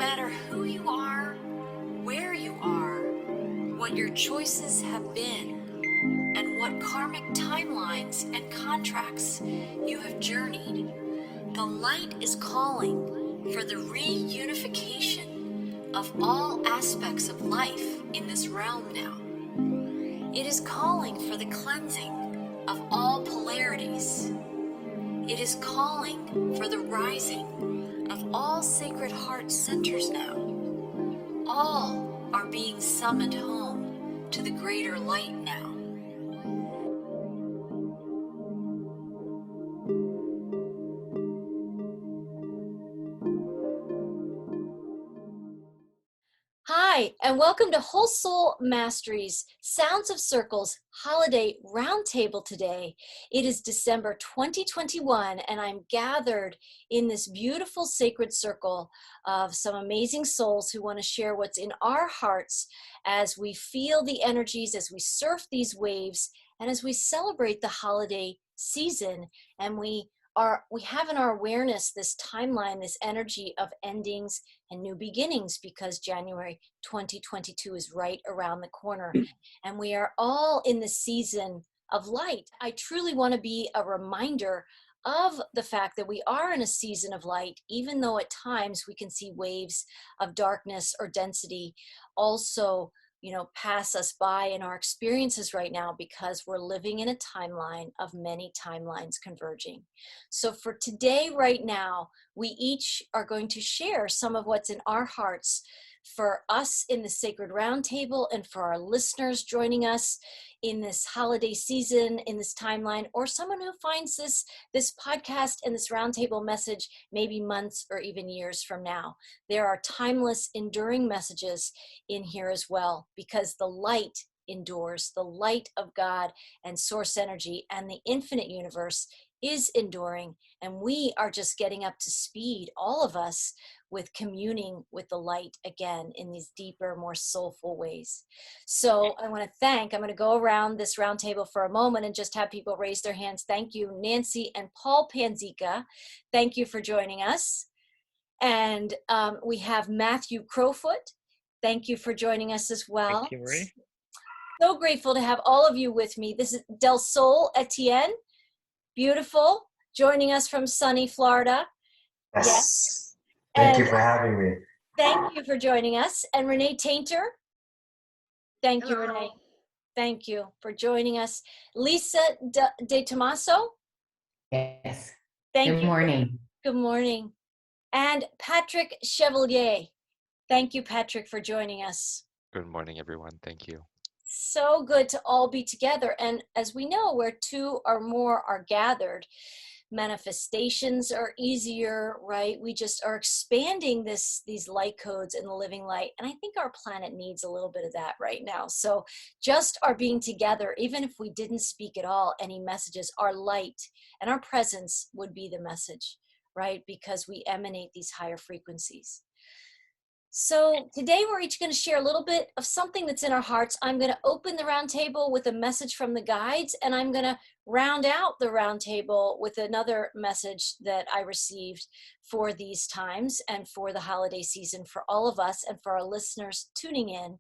matter who you are, where you are, what your choices have been, and what karmic timelines and contracts you have journeyed, the light is calling for the reunification of all aspects of life in this realm now. It is calling for the cleansing of all polarities. It is calling for the rising of all sacred heart centers now. All are being summoned home to the greater light now. Hi, and welcome to Whole Soul Mastery's Sounds of Circles Holiday Roundtable today. It is December 2021, and I'm gathered in this beautiful sacred circle of some amazing souls who want to share what's in our hearts as we feel the energies, as we surf these waves, and as we celebrate the holiday season. And we have in our awareness this timeline, this energy of endings and new beginnings, because January 2022 is right around the corner. And we are all in the season of light. I truly want to be a reminder of the fact that we are in a season of light, even though at times we can see waves of darkness or density also pass us by in our experiences right now, because we're living in a timeline of many timelines converging. So for today, right now, we each are going to share some of what's in our hearts for us in the Sacred Roundtable, and for our listeners joining us in this holiday season, in this timeline, or someone who finds this podcast and this roundtable message maybe months or even years from now. There are timeless, enduring messages in here as well, because the light endures. The light of God and source energy and the infinite universe is enduring, and we are just getting up to speed, all of us, with communing with the light again in these deeper, more soulful ways. So I'm going to go around this roundtable for a moment and just have people raise their hands. Thank you, Nancy and Paul Panzica. Thank you for joining us. And we have Matthew Crowfoot. Thank you for joining us as well. Thank you, Marie. So grateful to have all of you with me. This is Del Sol Etienne. Beautiful. Joining us from sunny Florida. Yes. Thank you for having me. Thank you for joining us. And Renee Tainter. Thank you, Renee. Thank you for joining us. Lisa De Tomaso. Yes. Good morning. Good morning. And Patrick Chevalier. Thank you, Patrick, for joining us. Good morning, everyone. Thank you. So good to all be together. And as we know, where two or more are gathered, manifestations are easier, right? We just are expanding these light codes in the living light. And I think our planet needs a little bit of that right now. So just our being together, even if we didn't speak at all, any messages, our light and our presence would be the message, right? Because we emanate these higher frequencies. So today we're each going to share a little bit of something that's in our hearts. I'm going to open the roundtable with a message from the guides, and I'm going to round out the roundtable with another message that I received for these times and for the holiday season for all of us and for our listeners tuning in.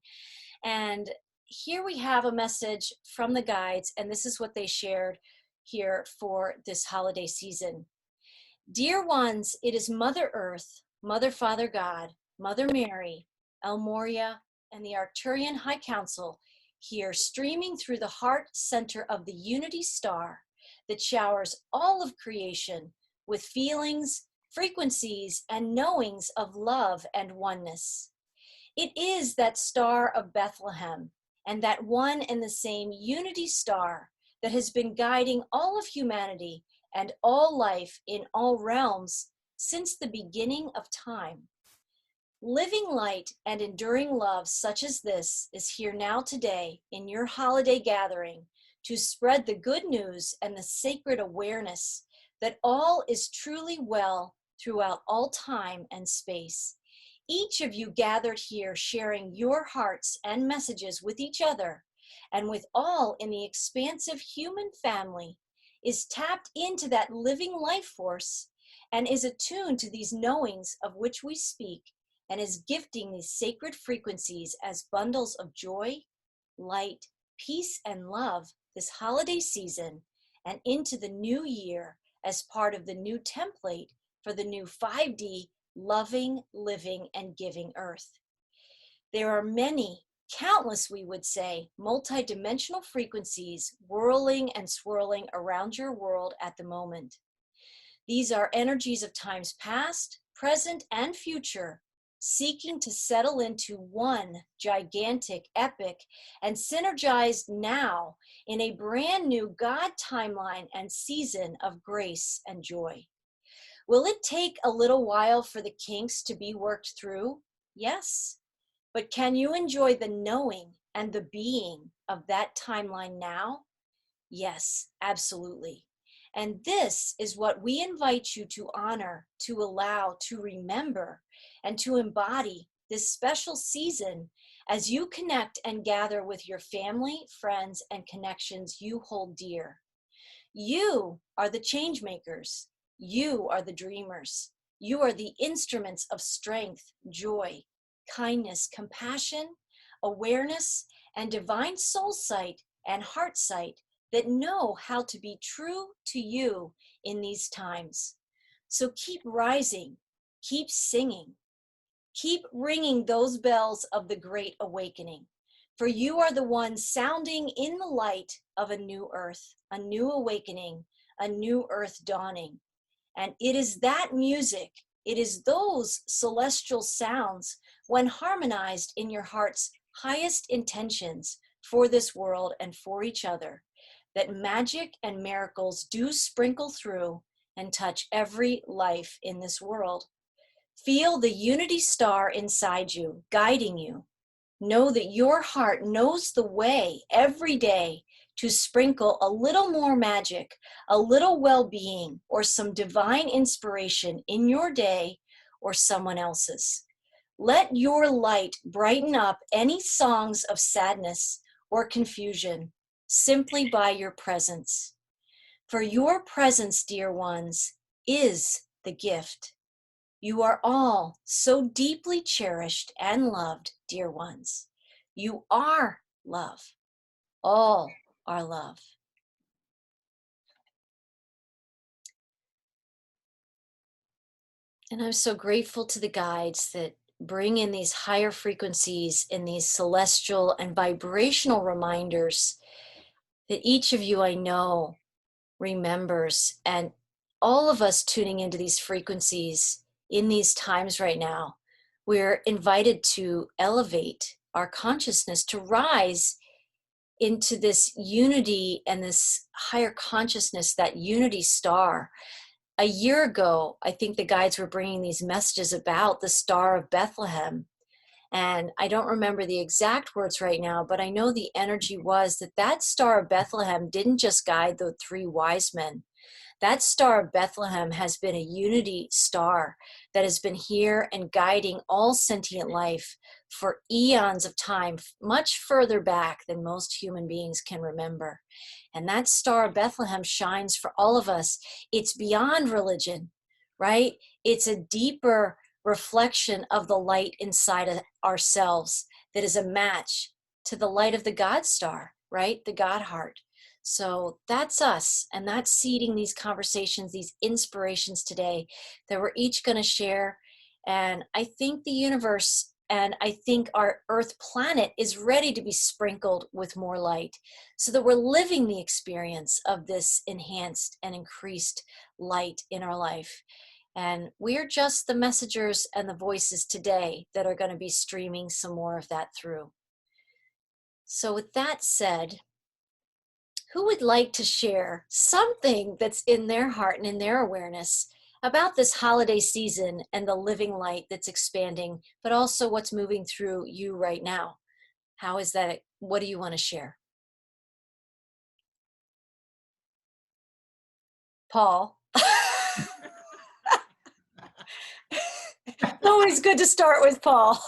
And here we have a message from the guides, and this is what they shared here for this holiday season. Dear ones, it is Mother Earth, Mother Father God, Mother Mary, El Moria, and the Arcturian High Council here, streaming through the heart center of the unity star that showers all of creation with feelings, frequencies, and knowings of love and oneness. It is that star of Bethlehem, and that one and the same unity star that has been guiding all of humanity and all life in all realms since the beginning of time. Living light and enduring love such as this is here now today in your holiday gathering to spread the good news and the sacred awareness that all is truly well throughout all time and space. Each of you gathered here sharing your hearts and messages with each other and with all in the expansive human family is tapped into that living life force and is attuned to these knowings of which we speak and is gifting these sacred frequencies as bundles of joy, light, peace, and love this holiday season and into the new year as part of the new template for the new 5D loving, living, and giving earth. There are many, countless, we would say, multidimensional frequencies whirling and swirling around your world at the moment. These are energies of times past, present, and future, seeking to settle into one gigantic, epic, and synergized now in a brand new God timeline and season of grace and joy. Will it take a little while for the kinks to be worked through? Yes. But can you enjoy the knowing and the being of that timeline now? Yes, absolutely. And this is what we invite you to honor, to allow, to remember, and to embody this special season as you connect and gather with your family, friends, and connections you hold dear. You are the change makers. You are the dreamers. You are the instruments of strength, joy, kindness, compassion, awareness, and divine soul sight and heart sight that know how to be true to you in these times. So keep rising, keep singing, keep ringing those bells of the great awakening, for you are the one sounding in the light of a new earth, a new awakening, a new earth dawning. And it is that music, it is those celestial sounds when harmonized in your heart's highest intentions for this world and for each other, that magic and miracles do sprinkle through and touch every life in this world. Feel the unity star inside you, guiding you. Know that your heart knows the way every day to sprinkle a little more magic, a little well-being, or some divine inspiration in your day or someone else's. Let your light brighten up any songs of sadness or confusion simply by your presence. For your presence, dear ones, is the gift. You are all so deeply cherished and loved, dear ones. You are love. All are love. And I'm so grateful to the guides that bring in these higher frequencies and these celestial and vibrational reminders that each of you I know remembers, and all of us tuning into these frequencies in these times right now, we're invited to elevate our consciousness, to rise into this unity and this higher consciousness, that unity star. A year ago, I think the guides were bringing these messages about the Star of Bethlehem. And I don't remember the exact words right now, but I know the energy was that that Star of Bethlehem didn't just guide the three wise men. That Star of Bethlehem has been a unity star that has been here and guiding all sentient life for eons of time, much further back than most human beings can remember. And that Star of Bethlehem shines for all of us. It's beyond religion, right? It's a deeper reflection of the light inside of ourselves that is a match to the light of the God star, right? The God heart. So that's us, and that's seeding these conversations, these inspirations today that we're each going to share. And I think the universe and I think our Earth planet is ready to be sprinkled with more light so that we're living the experience of this enhanced and increased light in our life. And we're just the messengers and the voices today that are going to be streaming some more of that through. So with that said, who would like to share something that's in their heart and in their awareness about this holiday season and the living light that's expanding, but also what's moving through you right now? How is that? What do you want to share? Paul? It's always good to start with Paul.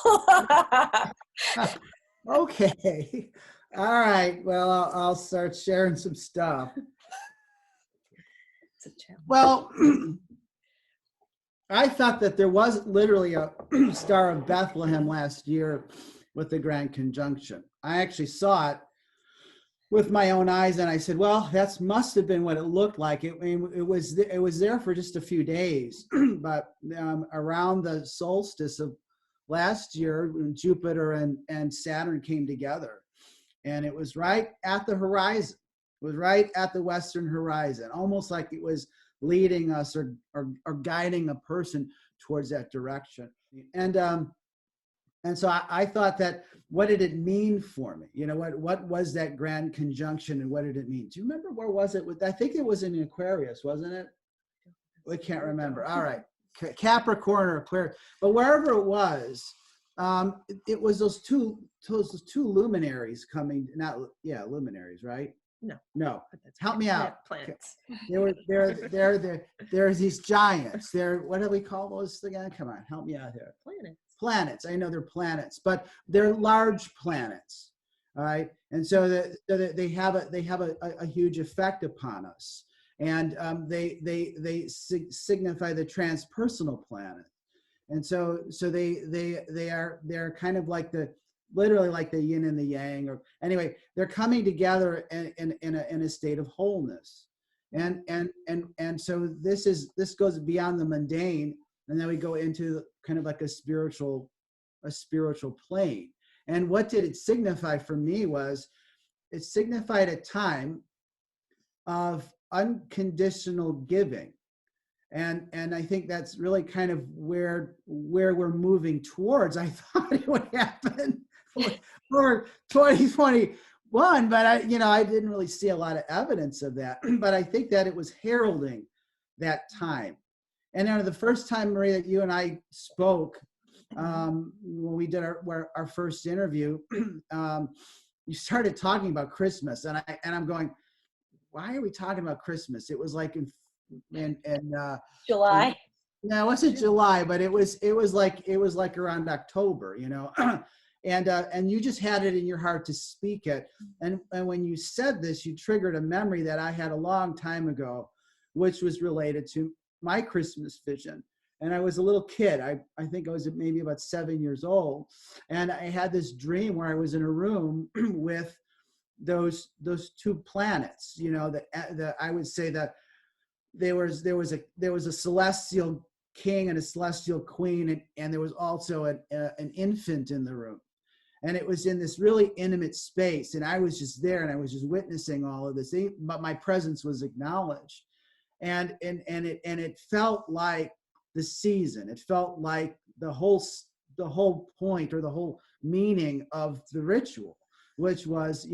Okay. All right. Well, I'll start sharing some stuff. Well, I thought that there was literally a Star of Bethlehem last year with the Grand Conjunction. I actually saw it with my own eyes, and I said, "Well, that must have been what it looked like." It was there for just a few days, but around the solstice of last year, when Jupiter and Saturn came together, and it was right at the horizon. It was right at the western horizon, almost like it was leading us or guiding a person towards that direction. And so I thought that, what did it mean for me? You know, what was that Grand Conjunction, and what did it mean? Do you remember where was it? I think it was in Aquarius, wasn't it? I can't remember. All right, Capricorn or Aquarius, but wherever it was, it was those two luminaries coming. Not luminaries, right? No. Help me out. Planets. There's these giants. What do we call those again? Come on, help me out here. Planets. I know they're planets, but they're large planets. All right, and so that they have a huge effect upon us, and they signify the transpersonal planet, and so they're kind of like literally like the yin and the yang, or anyway, they're coming together in a state of wholeness, and so this goes beyond the mundane, and then we go into kind of like a spiritual plane. And what did it signify for me was, it signified a time of unconditional giving, and I think that's really kind of where we're moving towards. I thought it would happen for 2021, but I didn't really see a lot of evidence of that. But I think that it was heralding that time. And the first time, Maria, that you and I spoke, when we did our first interview, you started talking about Christmas, and I'm going, why are we talking about Christmas? It was like in July. No, it wasn't July, but it was like around October, and you just had it in your heart to speak it. And when you said this, you triggered a memory that I had a long time ago, which was related to my Christmas vision. And I was a little kid. I think I was maybe about 7 years old. And I had this dream where I was in a room with those two planets, I would say that there was a celestial king and a celestial queen, and there was also an infant in the room. And it was in this really intimate space. And I was just there, and I was just witnessing all of this, but my presence was acknowledged. And it felt like the season. It felt like the whole point, or the whole meaning of the ritual, which was,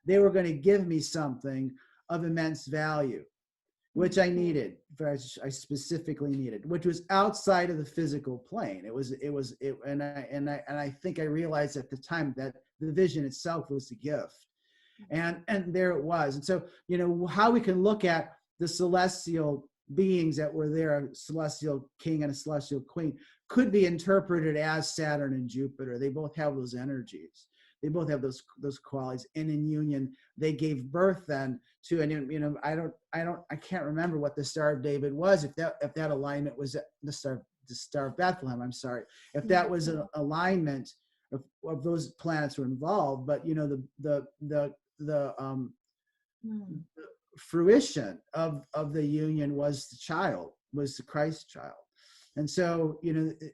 they were going to give me something of immense value, which I needed, I specifically needed, which was outside of the physical plane. And I think I realized at the time that the vision itself was the gift, and there it was. And so, how we can look at the celestial beings that were there, a celestial king and a celestial queen, could be interpreted as Saturn and Jupiter. They both have those energies. They both have those qualities, and in union, they gave birth then to, and I can't remember what the Star of David was. If that alignment was the Star of Bethlehem. I'm sorry, if that was an alignment of those planets were involved. But the fruition of the union was the Christ child. And so,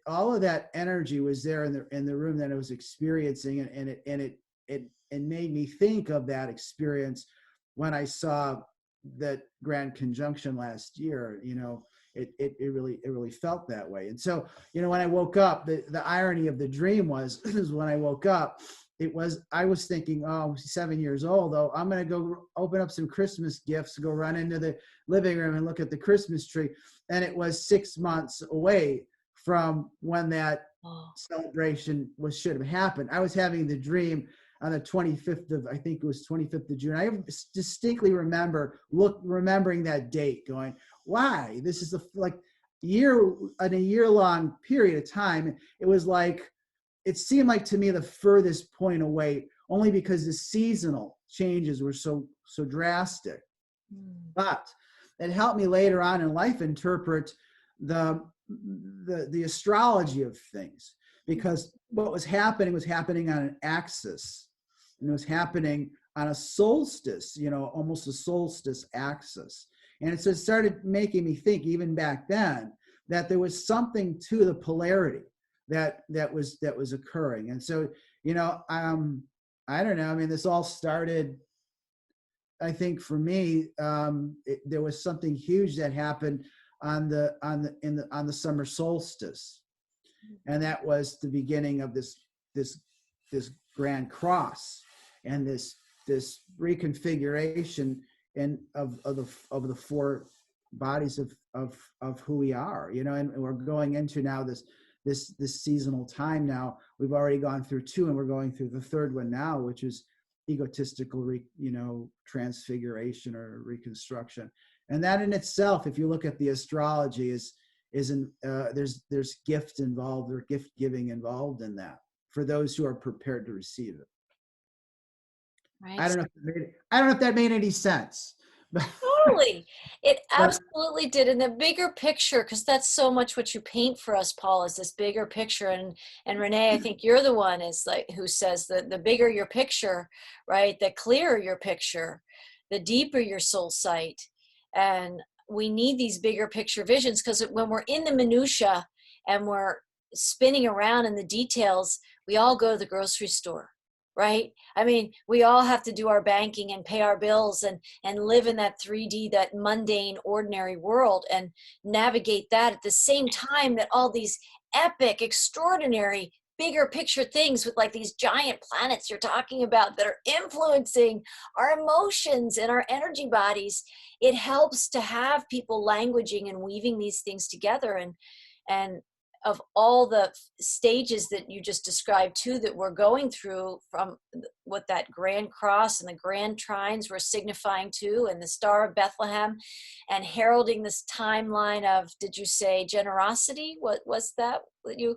all of that energy was there in the room that I was experiencing, and it made me think of that experience when I saw that Grand Conjunction last year. It really felt that way. And so, when I woke up, the irony of the dream was when I woke up, I was thinking, 7 years old, though, I'm going to go open up some Christmas gifts, go run into the living room and look at the Christmas tree. And it was 6 months away from when that celebration should have happened. I was having the dream on the 25th of June. I distinctly remembering that date, going, why? This is in a year-long period of time. It seemed like to me the furthest point away, only because the seasonal changes were so drastic. But it helped me later on in life interpret the the astrology of things, because what was happening on an axis, and it was happening on a solstice, almost a solstice axis. And so it started making me think, even back then, that there was something to the polarity that was occurring. And so, I don't know. I mean, this all started, I think, for me, there was something huge that happened on the summer solstice, and that was the beginning of this grand cross, and this reconfiguration of the four bodies of who we are, and we're going into now this seasonal time. Now we've already gone through two, and we're going through the third one now, which is egotistical transfiguration or reconstruction. And that in itself, if you look at the astrology, there's gift involved, or gift giving involved in that, for those who are prepared to receive it. Right. I don't know if that made any sense. Totally. It absolutely did. In the bigger picture, because that's so much what you paint for us, Paul, is this bigger picture. And Renee, I think you're the one who says that the bigger your picture, right, the clearer your picture, the deeper your soul sight. And we need these bigger picture visions, because when we're in the minutia and we're spinning around in the details, we all go to the grocery store. Right? I mean, we all have to do our banking and pay our bills and live in that 3D, that mundane, ordinary world, and navigate that at the same time that all these epic, extraordinary, bigger picture things with like these giant planets you're talking about that are influencing our emotions and our energy bodies. It helps to have people languaging and weaving these things together. And of all the stages that you just described too, that we're going through, from what that grand cross and the grand trines were signifying too, and the Star of Bethlehem, and heralding this timeline of, did you say generosity? What was that?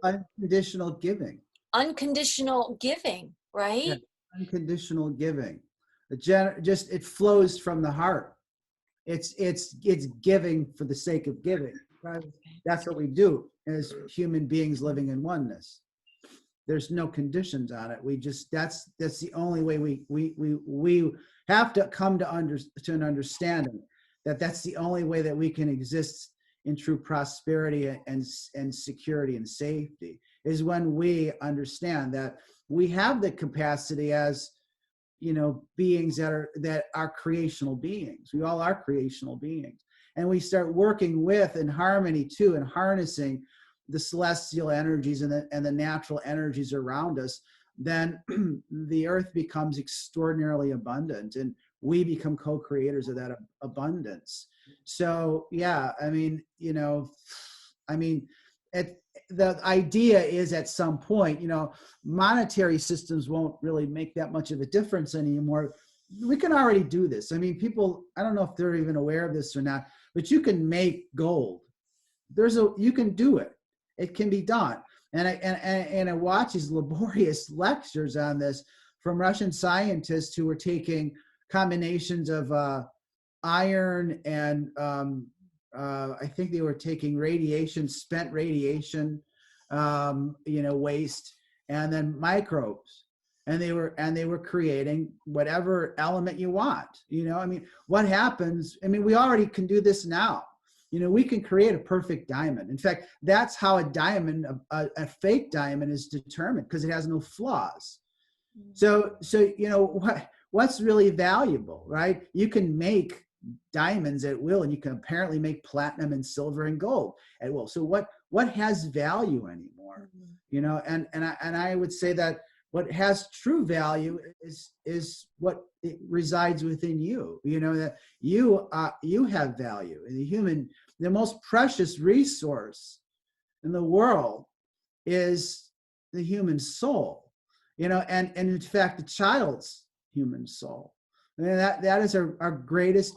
Unconditional giving. Unconditional giving, right? Yeah, unconditional giving. It flows from the heart. It's giving for the sake of giving. Right? That's what we do as human beings living in oneness. There's no conditions on it. That's the only way we have to come to an understanding that that's the only way that we can exist in true prosperity and security and safety, is when we understand that we have the capacity as beings that are creational beings. We all are creational beings. And we start working with, in harmony too, and harnessing the celestial energies and the natural energies around us, then the earth becomes extraordinarily abundant, and we become co-creators of that abundance. So yeah, the idea is, at some point, monetary systems won't really make that much of a difference anymore. We can already do this. I mean, people, I don't know if they're even aware of this or not, but you can make gold. You can do it. It can be done. And I watch these laborious lectures on this from Russian scientists who were taking combinations of iron and I think they were taking spent radiation, waste, and then microbes. And they were creating whatever element you want. What happens? We already can do this now. We can create a perfect diamond. In fact, that's how a diamond, a fake diamond, is determined, because it has no flaws. So what's really valuable, right? You can make diamonds at will, and you can apparently make platinum and silver and gold at will. So what has value anymore? And I would say that what has true value is what resides within you. That you have value. And the most precious resource in the world is the human soul. And in fact, the child's human soul. And that is our greatest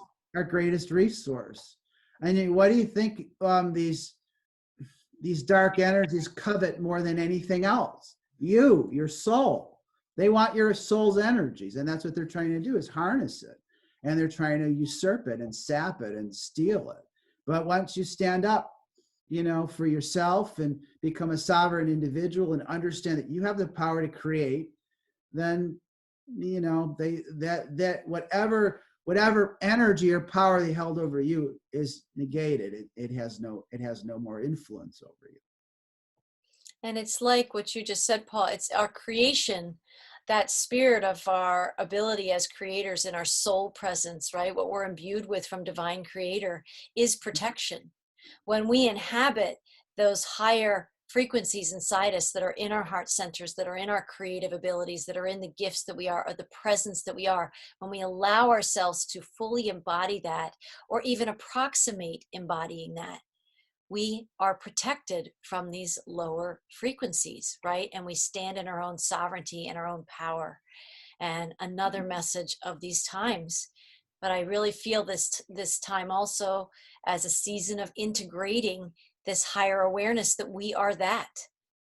resource. And what do you think these dark energies covet more than anything else? Your soul. They want your soul's energies, and that's what they're trying to do, is harness it. And they're trying to usurp it and sap it and steal it. But once you stand up for yourself and become a sovereign individual and understand that you have the power to create, then, that whatever energy or power they held over you is negated. It has no more influence over you. And it's like what you just said, Paul, it's our creation, that spirit of our ability as creators in our soul presence, right? What we're imbued with from divine creator is protection. When we inhabit those higher frequencies inside us that are in our heart centers, that are in our creative abilities, that are in the gifts that we are, or the presence that we are, when we allow ourselves to fully embody that, or even approximate embodying that, we are protected from these lower frequencies, right? And we stand in our own sovereignty and our own power. And another message of these times. But I really feel this time also as a season of integrating this higher awareness that we are that.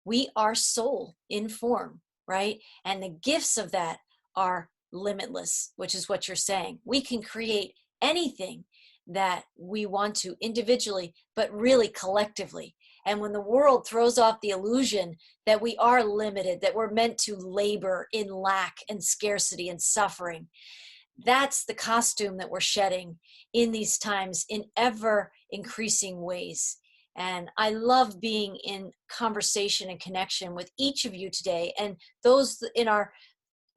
We are soul in form, right? And the gifts of that are limitless, which is what you're saying. We can create anything that we want to individually, but really collectively. And when the world throws off the illusion that we are limited, that we're meant to labor in lack and scarcity and suffering, that's the costume that we're shedding in these times in ever increasing ways. And I love being in conversation and connection with each of you today, and those in our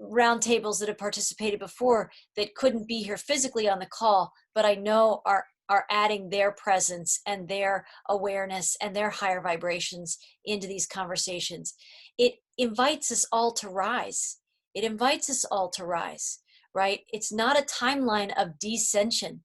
roundtables that have participated before that couldn't be here physically on the call, but I know are adding their presence and their awareness and their higher vibrations into these conversations. It invites us all to rise. It invites us all to rise, right? It's not a timeline of descension,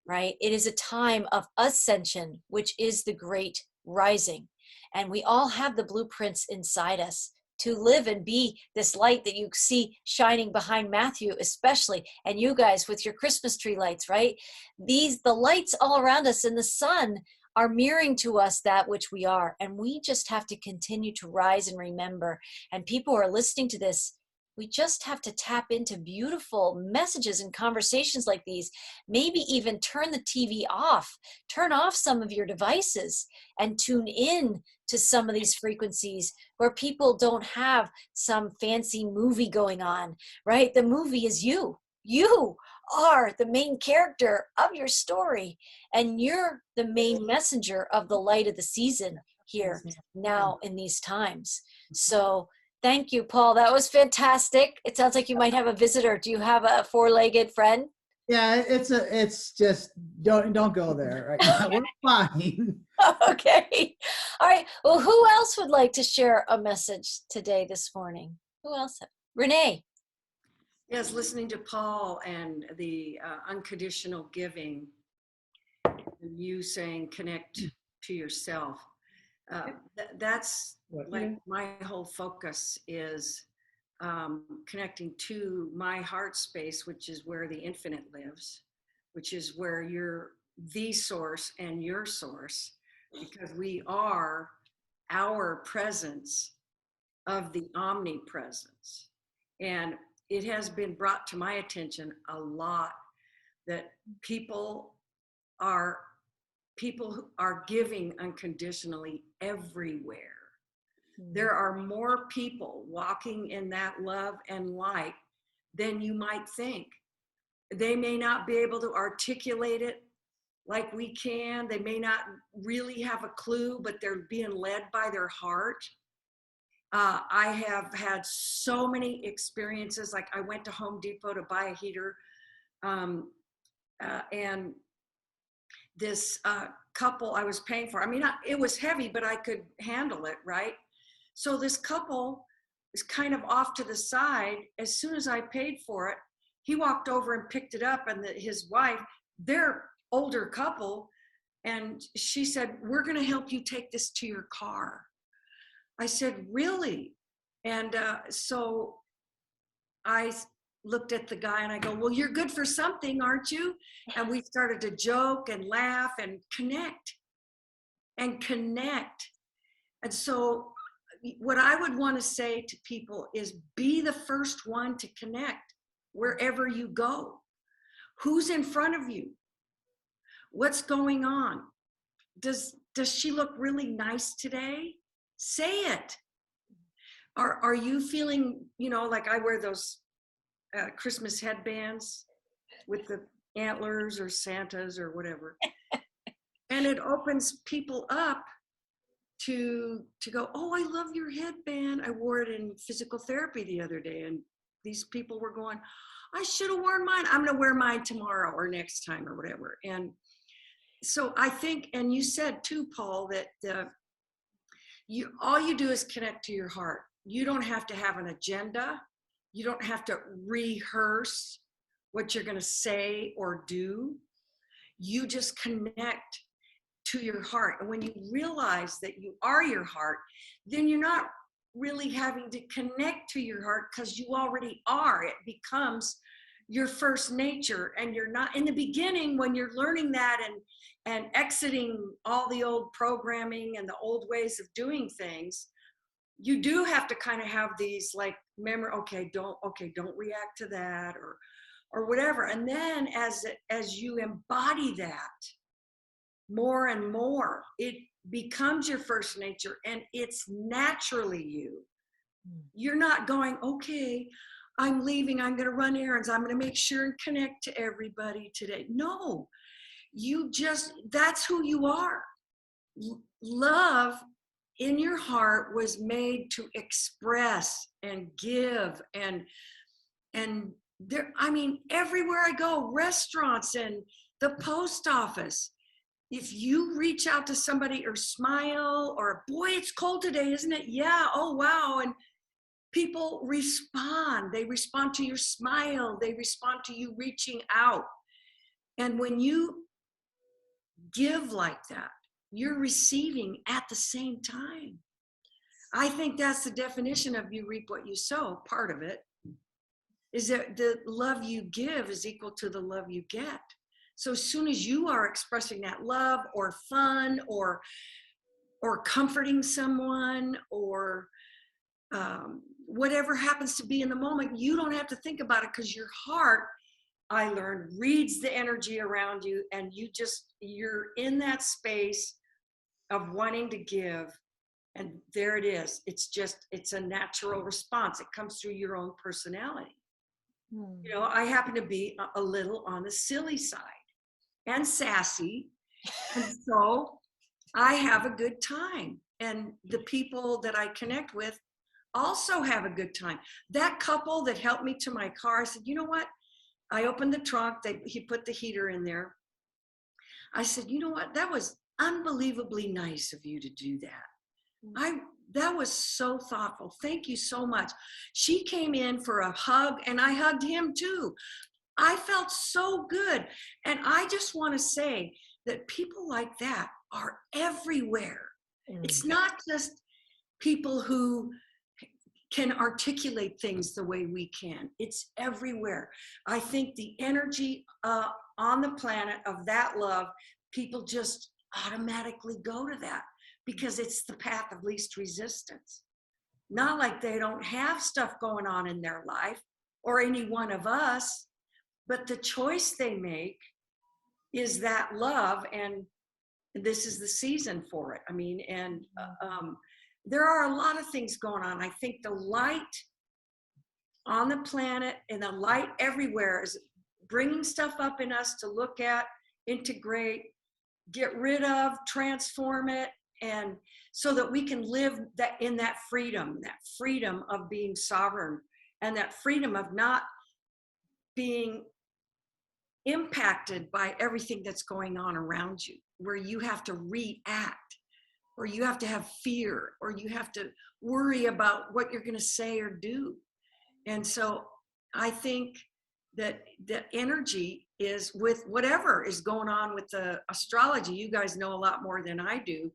right? It is a time of ascension, which is the great rising. And we all have the blueprints inside us to live and be this light that you see shining behind Matthew, especially, and you guys with your Christmas tree lights, right? The lights all around us in the sun are mirroring to us that which we are. And we just have to continue to rise and remember. And people who are listening to this, we just have to tap into beautiful messages and conversations like these. Maybe even turn the TV off, turn off some of your devices and tune in to some of these frequencies where people don't have some fancy movie going on, right? The movie is you. You are the main character of your story, and you're the main messenger of the light of the season here now in these times. So thank you, Paul. That was fantastic. It sounds like you might have a visitor. Do you have a four-legged friend? Yeah, it's just don't go there right now. We're fine. Okay. All right. Well, who else would like to share a message today, this morning? Who else? Renee. Yes, listening to Paul and the unconditional giving, and you saying connect to yourself. That's like my whole focus is connecting to my heart space, which is where the infinite lives, which is where you're the source and your source, because we are our presence of the omnipresence. And it has been brought to my attention a lot that people who are giving unconditionally everywhere. There are more people walking in that love and light than you might think. They may not be able to articulate it like we can. They may not really have a clue, but they're being led by their heart. I have had so many experiences. Like I went to Home Depot to buy a heater, and this couple I was paying for, it was heavy, but I could handle it, right? So this couple is kind of off to the side. As soon as I paid for it, he walked over and picked it up, and his wife, they're older couple, and she said, "We're going to help you take this to your car." I said, "Really?" And so I looked at the guy and I go, "Well, you're good for something, aren't you?" And we started to joke and laugh and connect. And so what I would want to say to people is be the first one to connect wherever you go. Who's in front of you? What's going on? Does does she look really nice today? Say it. Are you feeling, like I wear those Christmas headbands with the antlers or Santas or whatever. And it opens people up to go, oh, I love your headband. I wore it in physical therapy the other day, and these people were going, I should have worn mine. I'm going to wear mine tomorrow or next time or whatever. And so I think, and you said too, Paul, that all you do is connect to your heart. You don't have to have an agenda. You don't have to rehearse what you're going to say or do. You just connect to your heart. And when you realize that you are your heart, then you're not really having to connect to your heart, because you already are. It becomes your first nature. And you're not, in the beginning, when you're learning that and exiting all the old programming and the old ways of doing things, you do have to kind of have these like memory, don't react to that or whatever. And then as you embody that more and more, it becomes your first nature, and it's naturally you. You're not going, okay, I'm leaving, I'm going to run errands, I'm going to make sure and connect to everybody today. No, that's who you are. Love in your heart was made to express and give, and there, everywhere I go, restaurants and the post office, if you reach out to somebody or smile, or boy, it's cold today, isn't it? Yeah, oh wow. And people respond. They respond to your smile. They respond to you reaching out. And when you give like that, you're receiving at the same time. I think that's the definition of you reap what you sow. Part of it is that the love you give is equal to the love you get. So as soon as you are expressing that love or fun or comforting someone or whatever happens to be in the moment, you don't have to think about it, because your heart, I learned, reads the energy around you, and you're in that space of wanting to give. And there it is. It's a natural response. It comes through your own personality. I happen to be a little on the silly side and sassy. And so I have a good time. And the people that I connect with also have a good time. That couple that helped me to my car, I said, you know what? I opened the trunk. He put the heater in there. I said, you know what? That was unbelievably nice of you to do that. That was so thoughtful. Thank you so much. She came in for a hug, and I hugged him too. I felt so good. And I just want to say that people like that are everywhere. It's not just people who can articulate things the way we can. It's everywhere. I think the energy on the planet of that love, people just automatically go to that, because it's the path of least resistance. Not like they don't have stuff going on in their life, or any one of us, but the choice they make is that love, and this is the season for it. There are a lot of things going on. I think the light on the planet and the light everywhere is bringing stuff up in us to look at, integrate, get rid of, transform it, and so that we can live in that freedom of being sovereign, and that freedom of not being impacted by everything that's going on around you, where you have to react, or you have to have fear, or you have to worry about what you're going to say or do. And so I think that the energy is with whatever is going on with the astrology. You guys know a lot more than I do.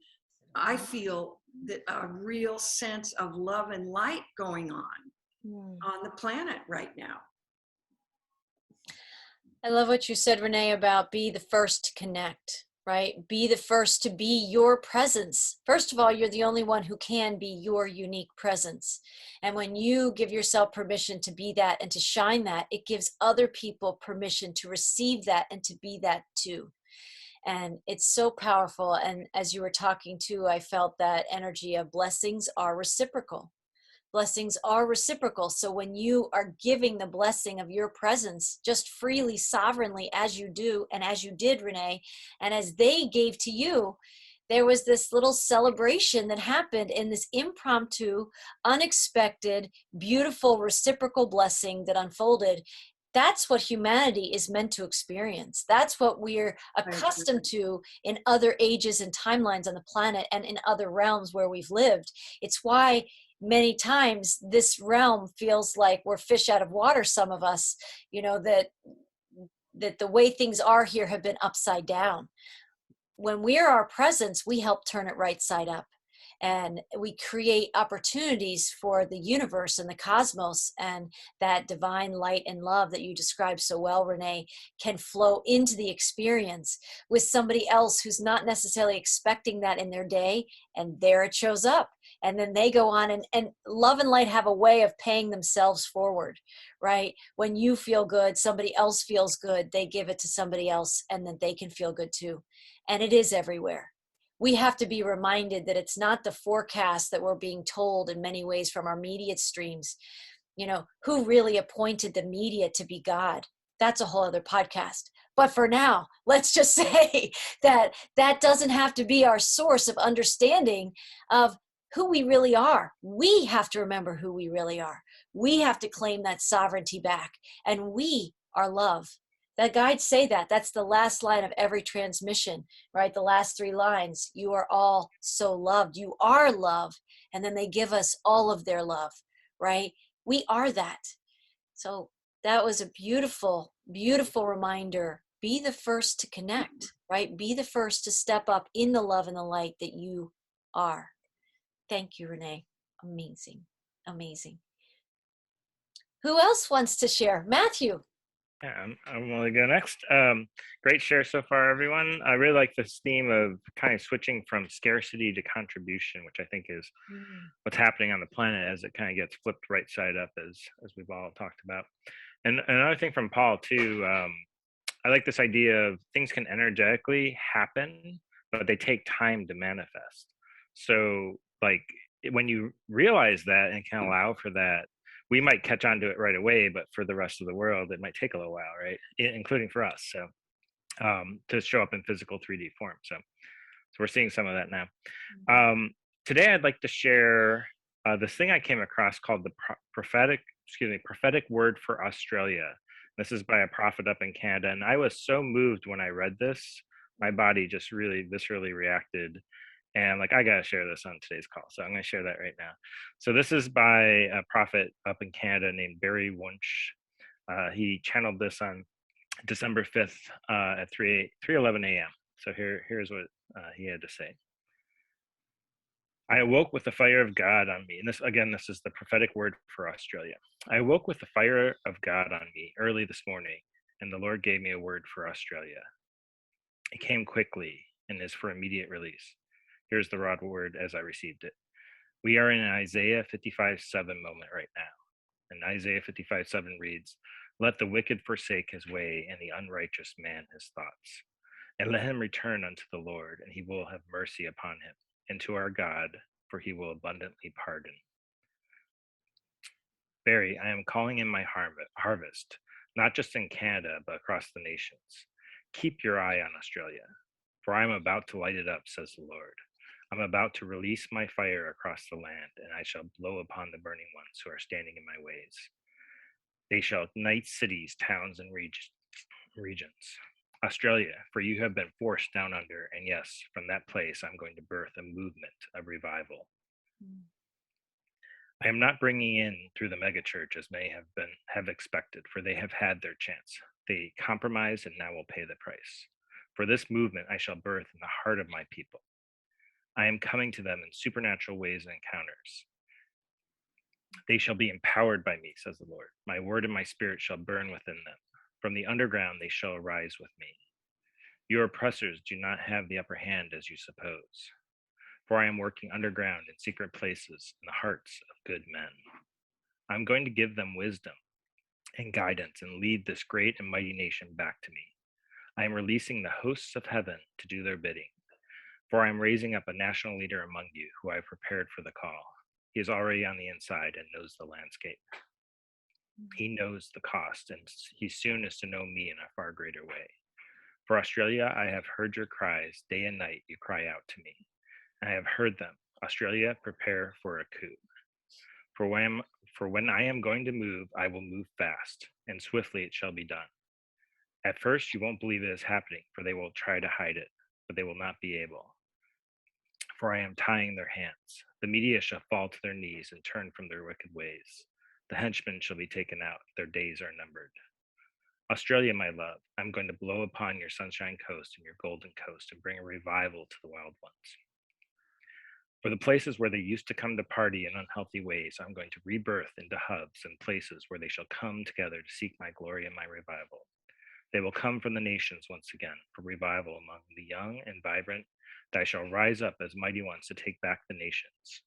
I feel that a real sense of love and light going on the planet right now. I love what you said, Renee, about be the first to connect, right? Be the first to be your presence. First of all, you're the only one who can be your unique presence. And when you give yourself permission to be that and to shine that, it gives other people permission to receive that and to be that too. And it's so powerful. And as you were talking too, I felt that energy of blessings are reciprocal. Blessings are reciprocal. So when you are giving the blessing of your presence just freely, sovereignly, as you do, and as you did, Renee, and as they gave to you, there was this little celebration that happened in this impromptu, unexpected, beautiful, reciprocal blessing that unfolded. That's what humanity is meant to experience. That's what we're accustomed to in other ages and timelines on the planet and in other realms where we've lived. It's why many times this realm feels like we're fish out of water, some of us, that the way things are here have been upside down. When we are our presence, we help turn it right side up. And we create opportunities for the universe and the cosmos, and that divine light and love that you described so well, Renee, can flow into the experience with somebody else who's not necessarily expecting that in their day. And there it shows up. And then they go on, and love and light have a way of paying themselves forward, right? When you feel good, somebody else feels good, they give it to somebody else, and then they can feel good too. And it is everywhere. We have to be reminded that it's not the forecast that we're being told in many ways from our media streams. Who really appointed the media to be God? That's a whole other podcast. But for now, let's just say that that doesn't have to be our source of understanding of who we really are. We have to remember who we really are. We have to claim that sovereignty back. And we are love. The guides say that. That's the last line of every transmission, right? The last 3 lines. You are all so loved. You are love. And then they give us all of their love, right? We are that. So that was a beautiful, beautiful reminder. Be the first to connect, right? Be the first to step up in the love and the light that you are. Thank you, Renee. Amazing. Amazing. Who else wants to share? Matthew. Yeah, I'm going to go next. Great share so far, everyone. I really like this theme of kind of switching from scarcity to contribution, which I think is what's happening on the planet as it kind of gets flipped right side up, as we've all talked about. And another thing from Paul too, I like this idea of things can energetically happen, but they take time to manifest. So like when you realize that and can allow for that, we might catch on to it right away, but for the rest of the world, it might take a little while, right? Including for us. So to show up in physical 3D form. So we're seeing some of that now. Today, I'd like to share this thing I came across called the prophetic word for Australia. This is by a prophet up in Canada. And I was so moved when I read this. My body just really viscerally reacted. And like, I got to share this on today's call. So I'm going to share that right now. So this is by a prophet up in Canada named Barry Wunsch. He channeled this on December 5th at 3:11 a.m. So here's what he had to say. I awoke with the fire of God on me. And this is the prophetic word for Australia. I awoke with the fire of God on me early this morning, and the Lord gave me a word for Australia. It came quickly and is for immediate release. Here's the raw word as I received it. We are in an Isaiah 55:7 moment right now. And Isaiah 55:7 reads, let the wicked forsake his way and the unrighteous man his thoughts. And let him return unto the Lord, and he will have mercy upon him, and to our God, for he will abundantly pardon. Barry, I am calling in my harvest, not just in Canada, but across the nations. Keep your eye on Australia, for I am about to light it up, says the Lord. I'm about to release my fire across the land, and I shall blow upon the burning ones who are standing in my ways. They shall ignite cities, towns, and regions. Australia, for you have been forced down under, and yes, from that place I'm going to birth a movement of revival. I am not bringing in through the megachurch as many have expected, for they have had their chance. They compromised and now will pay the price. For this movement I shall birth in the heart of my people. I am coming to them in supernatural ways and encounters. They shall be empowered by me, says the Lord. My word and my spirit shall burn within them. From the underground they shall arise with me. Your oppressors do not have the upper hand as you suppose. For I am working underground in secret places in the hearts of good men. I'm going to give them wisdom and guidance and lead this great and mighty nation back to me. I am releasing the hosts of heaven to do their bidding. For I am raising up a national leader among you who I have prepared for the call. He is already on the inside and knows the landscape. He knows the cost, and he soon is to know me in a far greater way. For Australia, I have heard your cries. Day and night you cry out to me. I have heard them. Australia, prepare for a coup. For when I am going to move, I will move fast, and swiftly it shall be done. At first, you won't believe it is happening, for they will try to hide it, but they will not be able. For I am tying their hands. The media shall fall to their knees and turn from their wicked ways. The henchmen shall be taken out. Their days are numbered. Australia, my love, I'm going to blow upon your Sunshine Coast and your Golden Coast and bring a revival to the wild ones. For the places where they used to come to party in unhealthy ways, I'm going to rebirth into hubs and places where they shall come together to seek my glory and my revival. They will come from the nations once again for revival among the young and vibrant. I shall rise up as mighty ones to take back the nations.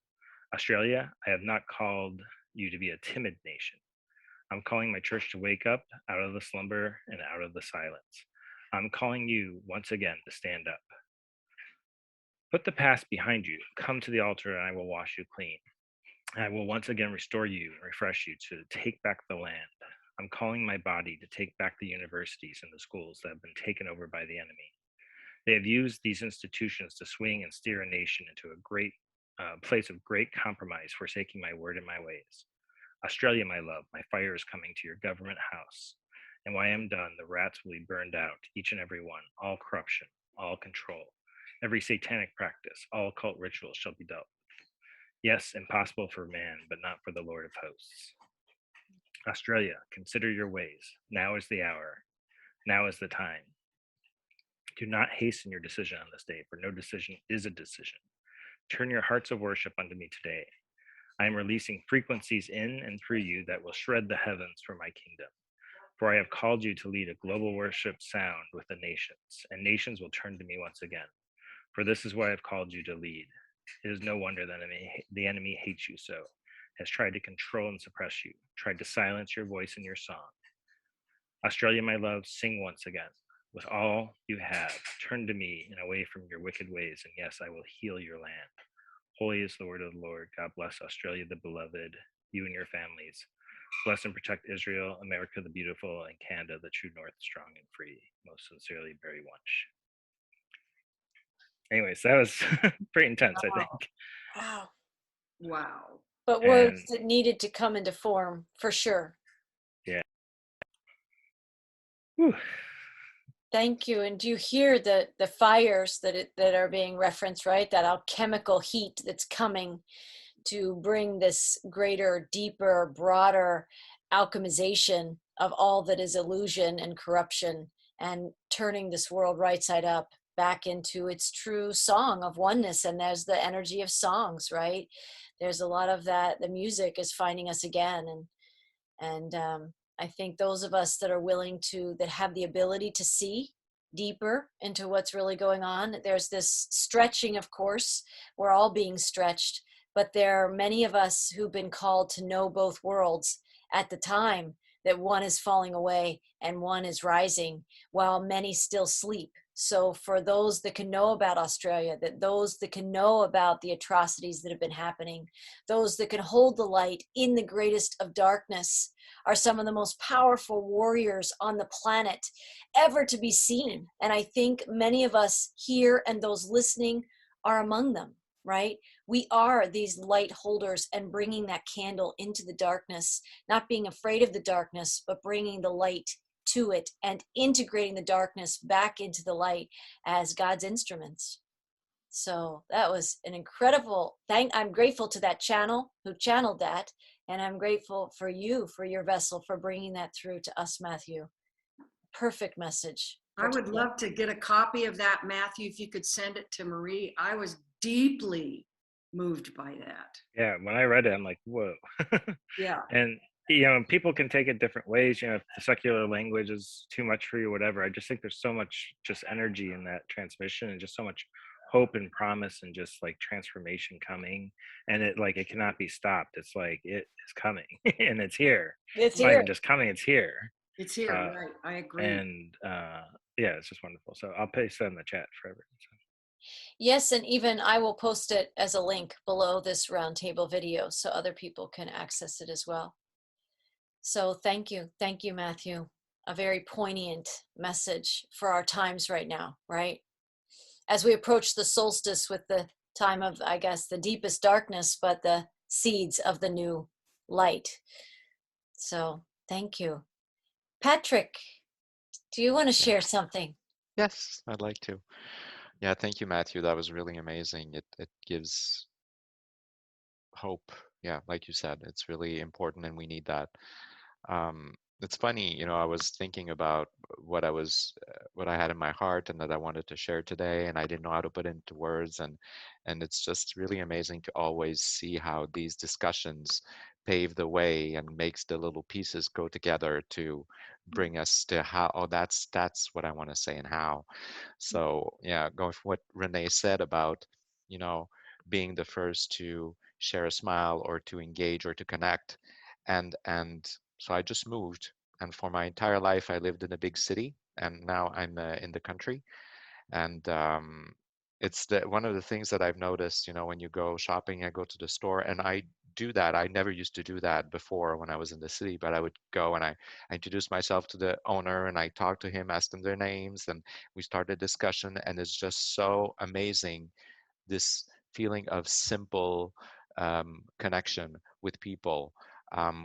Australia, I have not called you to be a timid nation. I'm calling my church to wake up out of the slumber and out of the silence. I'm calling you once again to stand up. Put the past behind you. Come to the altar and I will wash you clean. I will once again restore you and refresh you to take back the land. I'm calling my body to take back the universities and the schools that have been taken over by the enemy. They have used these institutions to swing and steer a nation into a great place of great compromise, forsaking my word and my ways. Australia, my love, my fire is coming to your government house. And when I am done, the rats will be burned out, each and every one, all corruption, all control. Every satanic practice, all occult rituals shall be dealt with. Yes, impossible for man, but not for the Lord of hosts. Australia, consider your ways. Now is the hour. Now is the time. Do not hasten your decision on this day, for no decision is a decision. Turn your hearts of worship unto me today. I am releasing frequencies in and through you that will shred the heavens for my kingdom. For I have called you to lead a global worship sound with the nations, and nations will turn to me once again. For this is what I have called you to lead. It is no wonder that the enemy hates you so, has tried to control and suppress you, tried to silence your voice and your song. Australia, my love, sing once again. With all you have, turn to me and away from your wicked ways, and yes, I will heal your land. Holy is the word of the Lord. God bless Australia, the beloved, you and your families. Bless and protect Israel, America the beautiful, and Canada, the true north, strong and free. Most sincerely, Barry Wunsch. Anyways, that was pretty intense, I think. Wow. Wow. But words that needed to come into form, for sure. Yeah. Whew. Thank you. And do you hear the fires that are being referenced, right? That alchemical heat that's coming to bring this greater, deeper, broader alchemization of all that is illusion and corruption, and turning this world right side up back into its true song of oneness. And there's the energy of songs, right? There's a lot of that. The music is finding us again. And I think those of us that are willing to, that have the ability to see deeper into what's really going on, there's this stretching, of course, we're all being stretched, but there are many of us who've been called to know both worlds at the time that one is falling away and one is rising while many still sleep. So for those that can know about Australia, that those that can know about the atrocities that have been happening, those that can hold the light in the greatest of darkness, are some of the most powerful warriors on the planet ever to be seen. And I think many of us here and those listening are among them, right? We are these light holders and bringing that candle into the darkness, not being afraid of the darkness, but bringing the light to it and integrating the darkness back into the light as God's instruments. So that was an incredible thing. I'm grateful to that channel who channeled that. And I'm grateful for you, for your vessel, for bringing that through to us, Matthew. Perfect message. I would love to get a copy of that, Matthew, if you could send it to Marie. I was deeply moved by that. Yeah, when I read it, I'm like, whoa. Yeah. And, you know, people can take it different ways. You know, if the secular language is too much for you, whatever. I just think there's so much just energy in that transmission and just so much hope and promise and just like transformation coming. And it like, it cannot be stopped. It's like, it is coming and it's here. It's not here. even just coming, it's here. It's here, right. I agree. And yeah, it's just wonderful. So I'll paste that in the chat for everyone. So. Yes, and even I will post it as a link below this roundtable video so other people can access it as well. So thank you, Matthew. A very poignant message for our times right now, right? As we approach the solstice with the time of, I guess, the deepest darkness, but the seeds of the new light. So thank you. Patrick, do you want to Yeah. share something? Yes, I'd like to. Yeah, thank you, Matthew. That was really amazing. It gives hope. Yeah, like you said, it's really important and we need that. It's funny, I was thinking about what I had in my heart and that I wanted to share today, and I didn't know how to put it into words, and it's just really amazing to always see how these discussions pave the way and makes the little pieces go together to bring us to how, oh, that's what I want to say and how. So yeah, going from what Renee said about, you know, being the first to share a smile or to engage or to connect, and so I just moved, and for my entire life I lived in a big city, and now I'm in the country, and it's one of the things that I've noticed. When you go shopping, I go to the store, and I do that. I never used to do that before when I was in the city, but I would go and I introduce myself to the owner and I talk to him, ask them their names, and we start a discussion, and it's just so amazing, this feeling of simple connection with people,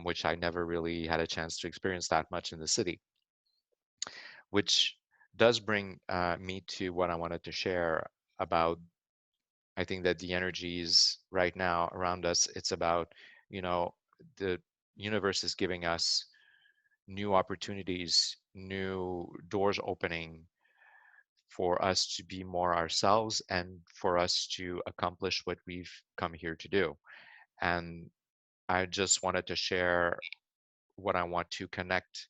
which I never really had a chance to experience that much in the city, which does bring me to what I wanted to share about. I think that the energies right now around us, it's about, the universe is giving us new opportunities, new doors opening for us to be more ourselves and for us to accomplish what we've come here to do. And I just wanted to share what I want to connect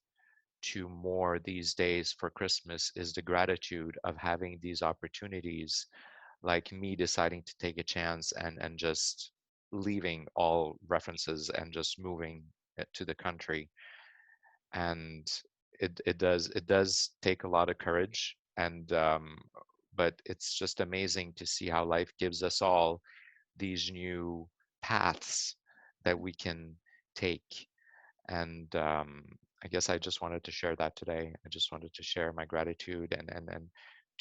to more these days for Christmas is the gratitude of having these opportunities, like me deciding to take a chance and just leaving all references and just moving it to the country. And it does take a lot of courage, and but it's just amazing to see how life gives us all these new paths that we can take. And I guess I just wanted to share that today. I just wanted to share my gratitude and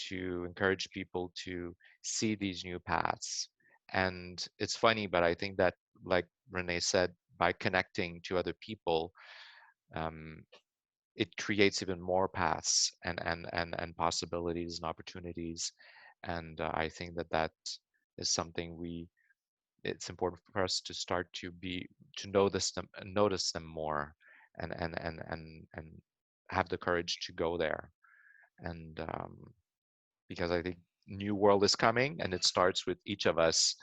to encourage people to see these new paths. And it's funny, but I think that, like Renee said, by connecting to other people, um, it creates even more paths and possibilities and opportunities. And I think that is something it's important for us to start to notice them more, and have the courage to go there. And because I think new world is coming, and it starts with each of us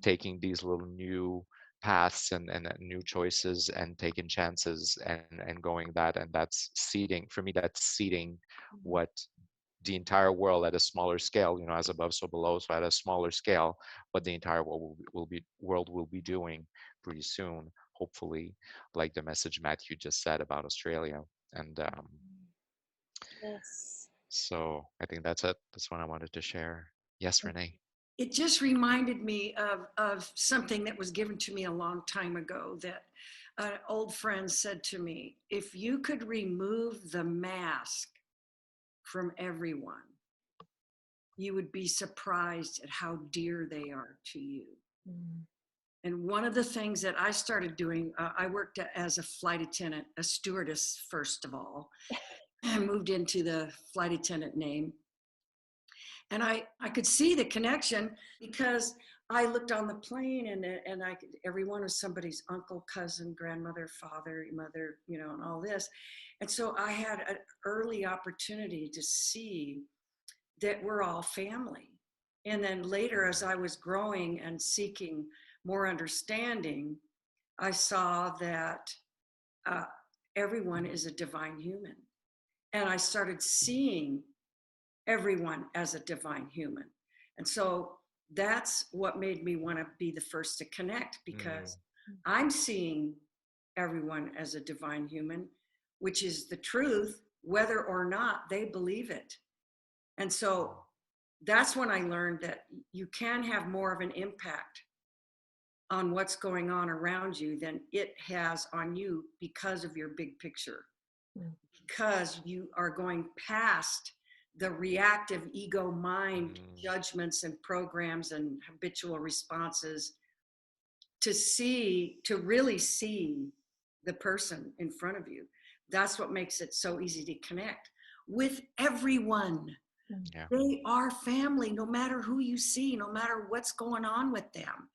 taking these little new paths and new choices and taking chances and going that, and that's seeding, for me, that's seeding what the entire world at a smaller scale, as above so below, so at a smaller scale, what the entire world will be doing pretty soon, hopefully, like the message Matthew just said about Australia. And Yes. so I think that's it. That's what I wanted to share. Yes, Renee. It just reminded me of something that was given to me a long time ago, that an old friend said to me, if you could remove the mask from everyone, you would be surprised at how dear they are to you. Mm. And one of the things that I started doing, I worked as a flight attendant, a stewardess, first of all. I moved into the flight attendant name. And I could see the connection because I looked on the plane, and everyone was somebody's uncle, cousin, grandmother, father, mother, and all this. And so I had an early opportunity to see that we're all family. And then later, as I was growing and seeking more understanding, I saw that everyone is a divine human. And I started seeing everyone as a divine human. And so that's what made me want to be the first to connect, because I'm seeing everyone as a divine human, which is the truth, whether or not they believe it. And so that's when I learned that you can have more of an impact on what's going on around you than it has on you because of your big picture. Because you are going past the reactive ego mind judgments and programs and habitual responses to really see the person in front of you. That's what makes it so easy to connect with everyone. Yeah. They are family, no matter who you see, no matter what's going on with them.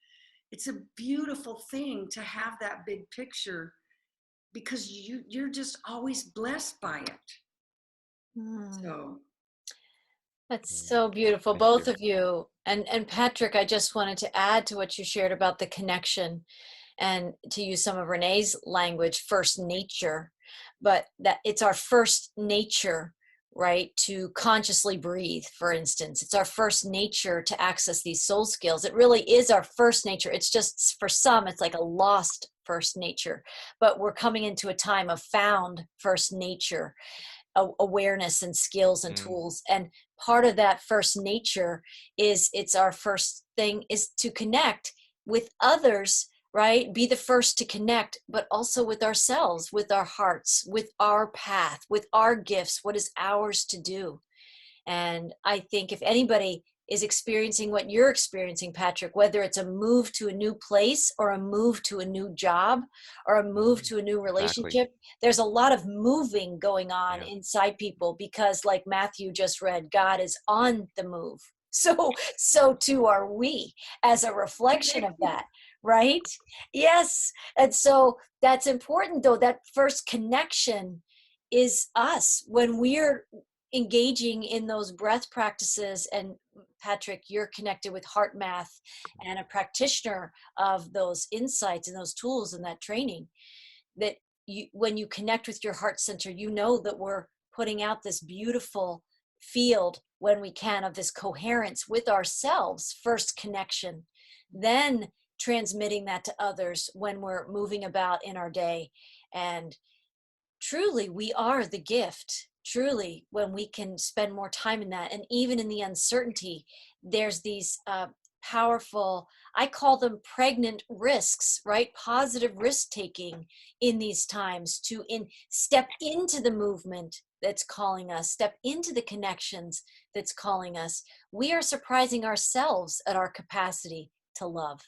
It's a beautiful thing to have that big picture because you're just always blessed by it. So that's so beautiful, Thank both you. of you. And Patrick, I just wanted to add to what you shared about the connection, and to use some of Renee's language, first nature, but that it's our first nature, right, to consciously breathe, for instance. It's our first nature to access these soul skills. It really is our first nature. It's just, for some, it's like a lost first nature, but we're coming into a time of found first nature awareness and skills and tools. And part of that first nature is, it's our first thing is to connect with others, right? Be the first to connect, but also with ourselves, with our hearts, with our path, with our gifts, what is ours to do. And I think if anybody is experiencing what you're experiencing, Patrick, whether it's a move to a new place or a move to a new job or a move to a new relationship, there's a lot of moving going on inside people, because like Matthew just read, God is on the move. So too are we, as a reflection of that, right? Yes. And so that's important, though. That first connection is us when we're engaging in those breath practices. And Patrick, you're connected with heart math and a practitioner of those insights and those tools and that training, that you, when you connect with your heart center, you know that we're putting out this beautiful field when we can of this coherence with ourselves, first connection, then transmitting that to others when we're moving about in our day. And truly, we are the gift. Truly, when we can spend more time in that, and even in the uncertainty, there's these powerful, I call them pregnant risks, right? Positive risk taking in these times to step into the movement that's calling us, step into the connections that's calling us. We are surprising ourselves at our capacity to love.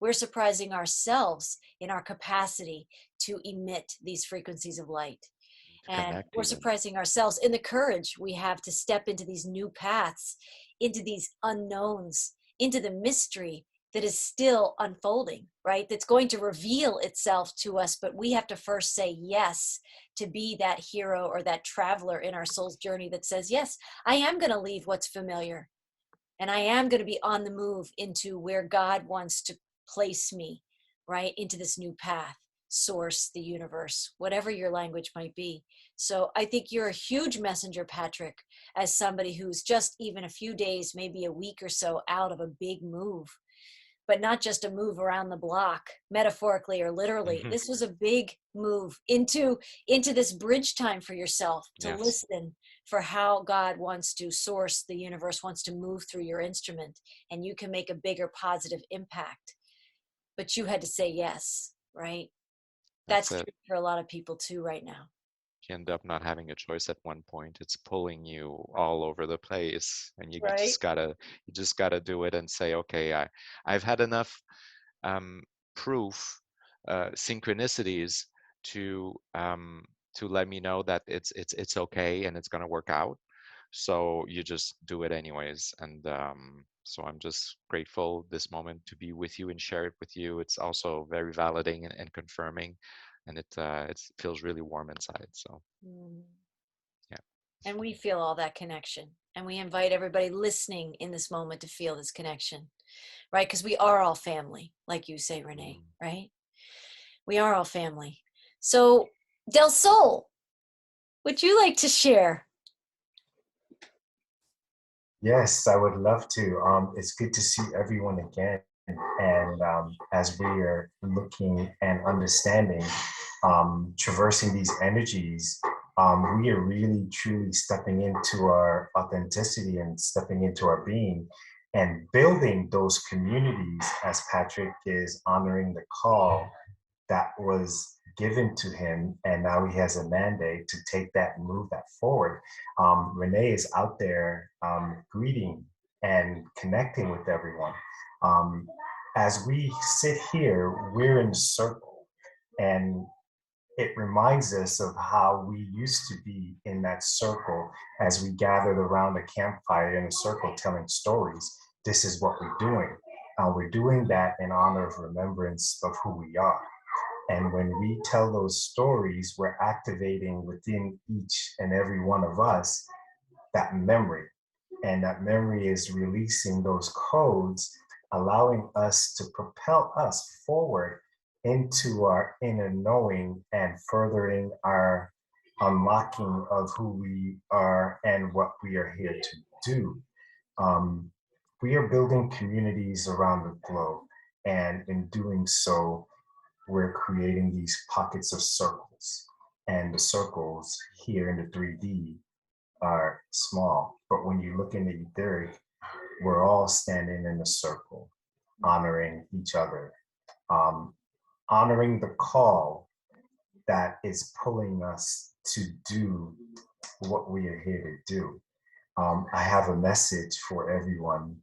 We're surprising ourselves in our capacity to emit these frequencies of light. And we're surprising ourselves in the courage we have to step into these new paths, into these unknowns, into the mystery that is still unfolding, right? That's going to reveal itself to us, but we have to first say yes to be that hero or that traveler in our soul's journey that says, yes, I am going to leave what's familiar, and I am going to be on the move into where God wants to place me, right? Into this new path, source, the universe, whatever your language might be. So I think you're a huge messenger, Patrick, as somebody who's just even a few days, maybe a week or so out of a big move, but not just a move around the block, metaphorically or literally. This was a big move into this bridge time for yourself to listen for how God wants to source, the universe wants to move through your instrument, and you can make a bigger positive impact. But you had to say yes, right? That's true for a lot of people too right now. You end up not having a choice at one point. It's pulling you all over the place, and you just gotta do it and say, okay, I've had enough proof, synchronicities to let me know that it's okay and it's gonna work out. So you just do it anyways. And so I'm just grateful this moment to be with you and share it with you. It's also very validating and confirming, and it feels really warm inside. So yeah. And we feel all that connection, and we invite everybody listening in this moment to feel this connection, right? Because we are all family, like you say, Renee, right? We are all family. So Del Sol, would you like to share? Yes, I would love to. It's good to see everyone again. And as we are looking and understanding, traversing these energies, We are really truly stepping into our authenticity and stepping into our being and building those communities as Patrick is honoring the call that was given to him. And now he has a mandate to take that and move that forward. Renee is out there greeting and connecting with everyone. As we sit here, we're in a circle, and it reminds us of how we used to be in that circle as we gathered around a campfire in a circle telling stories. This is what we're doing. We're doing that in honor of remembrance of who we are. And when we tell those stories, we're activating within each and every one of us that memory. And that memory is releasing those codes, allowing us to propel us forward into our inner knowing and furthering our unlocking of who we are and what we are here to do. We are building communities around the globe, and in doing so, we're creating these pockets of circles. And the circles here in the 3D are small, but when you look in the etheric, we're all standing in a circle, honoring each other, honoring the call that is pulling us to do what we are here to do. I have a message for everyone.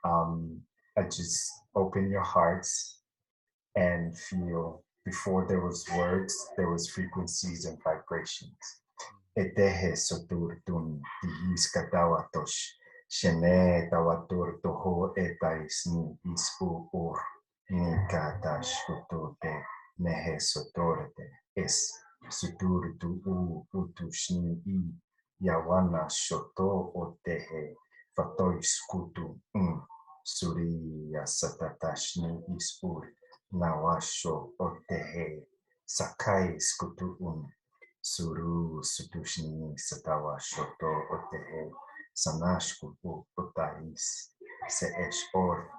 I just open your hearts and feel. Before there was words, there was frequencies and vibrations. Etehe sotur tun dihis katawatosh. Shene tawatur toho etais ni ispu ur. Ni katash futote nehe sotorete. Es sutur tu u utushni I. Yawana shoto otehe. Fatois kutu Suriya satatashni ispur. Nawasho otehe. Sakai skutu Suru sutushni satawa shoto otehe sanashku utais se or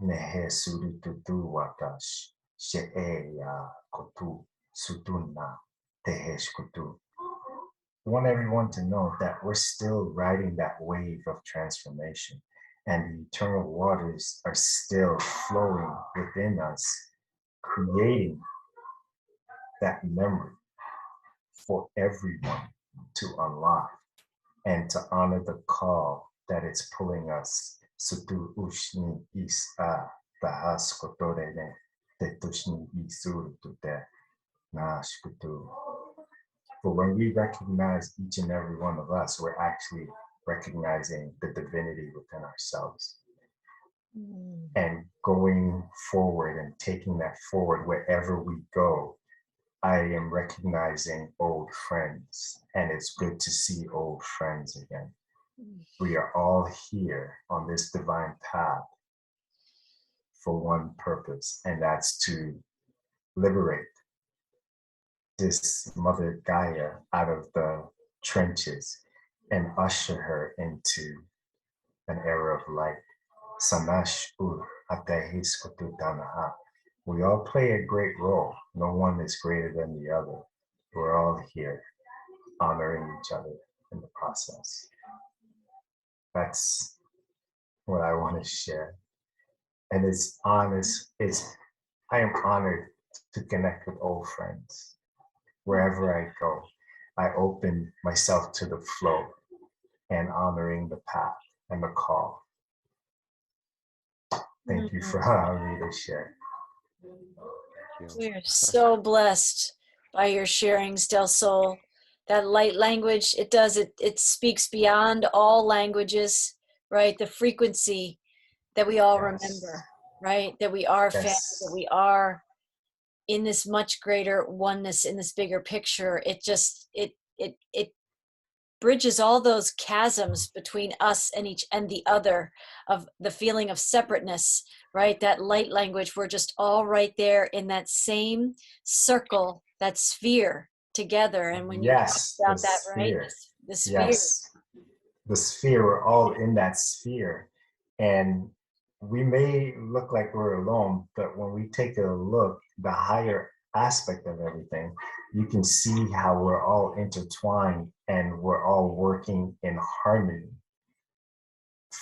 nehe suru tutu watash sheeya kotu sutuna teheshkutu. I want everyone to know that we're still riding that wave of transformation, and the eternal waters are still flowing within us, creating that memory for everyone to unlock and to honor the call that it's pulling us. Sutu ushni is a tahas kotorene tetushni isuru tute nashkutu. But when we recognize each and every one of us, we're actually recognizing the divinity within ourselves. And going forward and taking that forward wherever we go, I am recognizing old friends, and it's good to see old friends again. We are all here on this divine path for one purpose, and that's to liberate this Mother Gaia out of the trenches and usher her into an era of light. Sanash ur atehis kututanaha. We all play a great role. No one is greater than the other. We're all here honoring each other in the process. That's what I want to share. And it's honest, I am honored to connect with old friends. Wherever I go, I open myself to the flow and honoring the path and the call. Thank you for allowing me to share. We're so blessed by your sharings, Del Sol. That light language, it speaks beyond all languages, right? The frequency that we all remember, right? That we are family, that we are in this much greater oneness, in this bigger picture. It just, it bridges all those chasms between us and each and the other, of the feeling of separateness, right? That light language, we're just all right there in that same circle, that sphere together. And when you talk about that, right? The sphere. Yes, the sphere, we're all in that sphere. And we may look like we're alone, but when we take a look, the higher aspect of everything, you can see how we're all intertwined and we're all working in harmony,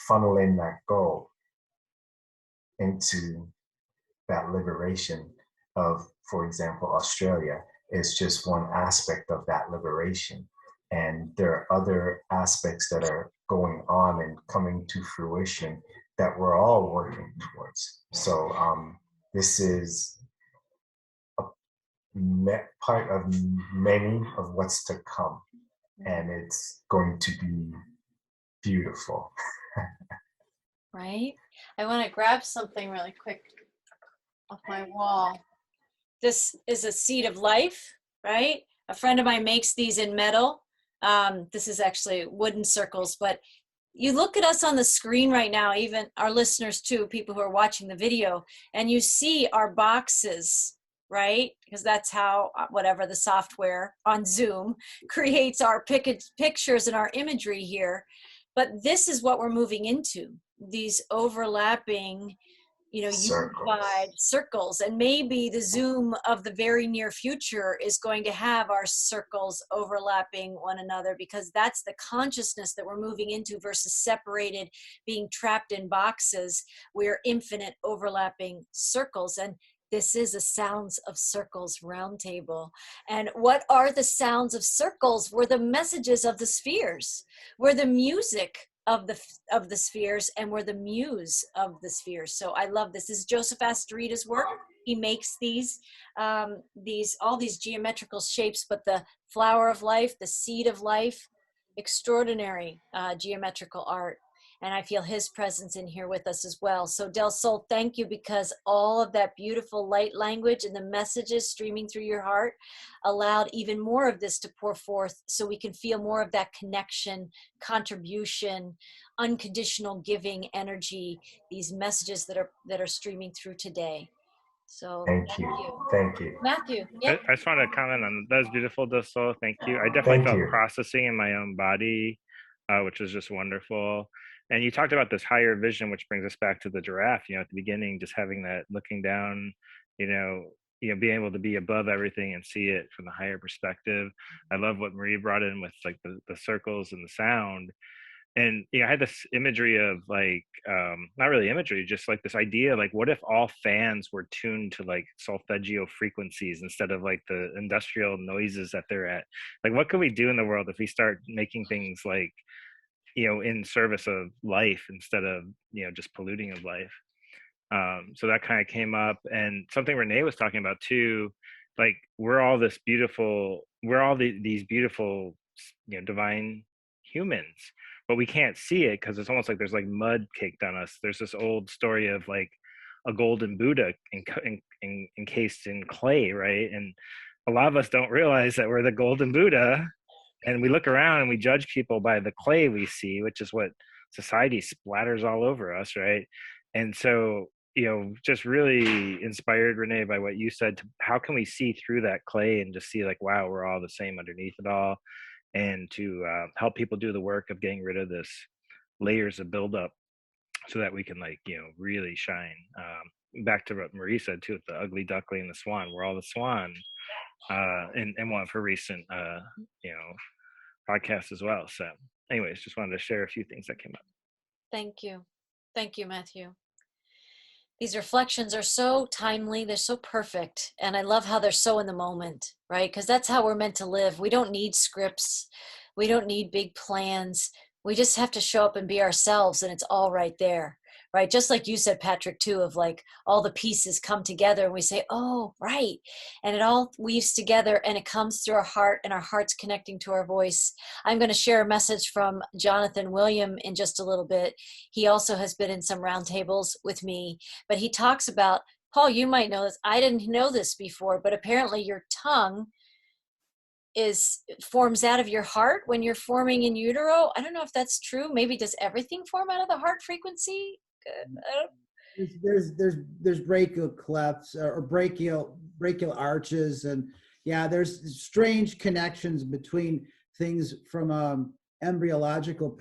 funneling that goal into that liberation of, for example, Australia is just one aspect of that liberation. And there are other aspects that are going on and coming to fruition that we're all working towards. So this is a part of many of what's to come. And it's going to be beautiful. Right? I want to grab something really quick off my wall. This is a seed of life, right? A friend of mine makes these in metal. This is actually wooden circles, but you look at us on the screen right now, even our listeners too, people who are watching the video, and you see our boxes, right? Because that's how, whatever the software on Zoom creates our pictures and our imagery here. But this is what we're moving into, these overlapping, unified circles. And maybe the Zoom of the very near future is going to have our circles overlapping one another, because that's the consciousness that we're moving into versus separated, being trapped in boxes. We're infinite overlapping circles. And this is a Sounds of Circles roundtable. And what are the sounds of circles? We're the messages of the spheres. We're the music of the spheres, and we're the muse of the spheres. So I love this. This is Joseph Astorida's work. He makes all these geometrical shapes, but the flower of life, the seed of life, extraordinary geometrical art. And I feel his presence in here with us as well. So Del Sol, thank you, because all of that beautiful light language and the messages streaming through your heart allowed even more of this to pour forth, so we can feel more of that connection, contribution, unconditional giving energy, these messages that are streaming through today. So thank you. Thank you. Matthew. Yep. I just want to comment on that. Was beautiful, Del Sol. Thank you. I definitely felt processing in my own body, which was just wonderful. And you talked about this higher vision, which brings us back to the giraffe, at the beginning, just having that looking down, being able to be above everything and see it from the higher perspective. I love what Marie brought in with like the circles and the sound. And I had this imagery of like not really imagery, just like this idea, like what if all fans were tuned to like solfeggio frequencies instead of like the industrial noises that they're at? Like what could we do in the world if we start making things like in service of life instead of just polluting of life? So that kind of came up, and something Renee was talking about too, like we're all these beautiful divine humans, but we can't see it because it's almost like there's like mud caked on us. There's this old story of like a golden Buddha encased in clay, right? And a lot of us don't realize that we're the golden Buddha, and we look around and we judge people by the clay we see, which is what society splatters all over us, right? And so just really inspired, Renee, by what you said. How can we see through that clay and just see like, wow, we're all the same underneath it all, and to help people do the work of getting rid of this layers of buildup so that we can like really shine. Back to what Marie said too, with the ugly duckling and the swan. We're all the swan, and one of her recent podcasts as well. So anyways, just wanted to share a few things that came up. Thank you, Matthew. These reflections are so timely, they're so perfect, and I love how they're so in the moment, right? Because that's how we're meant to live. We don't need scripts, we don't need big plans. We just have to show up and be ourselves, and it's all right there, right? Just like you said, Patrick, too, of like all the pieces come together and we say, oh, right. And it all weaves together and it comes through our heart, and our heart's connecting to our voice. I'm going to share a message from Jonathan William in just a little bit. He also has been in some roundtables with me, but he talks about, Paul, you might know this. I didn't know this before, but apparently your tongue forms out of your heart when you're forming in utero. I don't know if that's true. Maybe does everything form out of the heart frequency? There's brachial clefts or brachial arches, and there's strange connections between things from embryological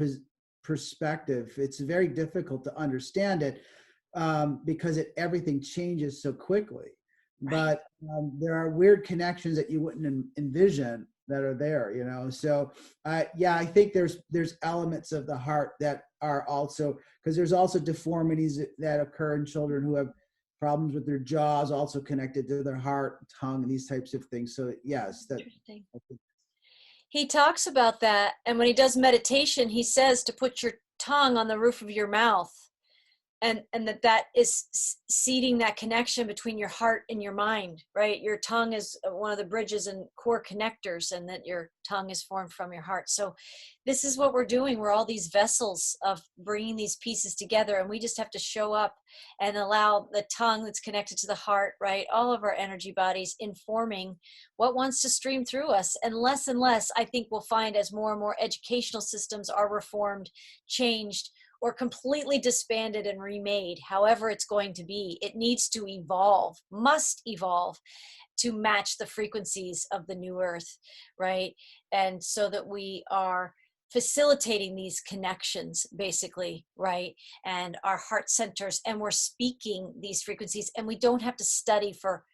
perspective. It's very difficult to understand it because everything changes so quickly. but there are weird connections that you wouldn't envision that are there, you know. So yeah, I think there's elements of the heart that are also, because there's also deformities that occur in children who have problems with their jaws, also connected to their heart, tongue, and these types of things. So yes, that. Interesting. He talks about that, and when he does meditation, he says to put your tongue on the roof of your mouth, and that is seeding that connection between your heart and your mind, right? Your tongue is one of the bridges and core connectors, and that your tongue is formed from your heart. So this is what we're doing. We're all these vessels of bringing these pieces together, and we just have to show up and allow the tongue that's connected to the heart, right? All of our energy bodies informing what wants to stream through us. And less, I think we'll find, as more and more educational systems are reformed, changed, or completely disbanded and remade, however it's going to be, it needs to evolve, must evolve to match the frequencies of the new earth, right? And so that we are facilitating these connections, basically, right? And our heart centers, and we're speaking these frequencies, and we don't have to study for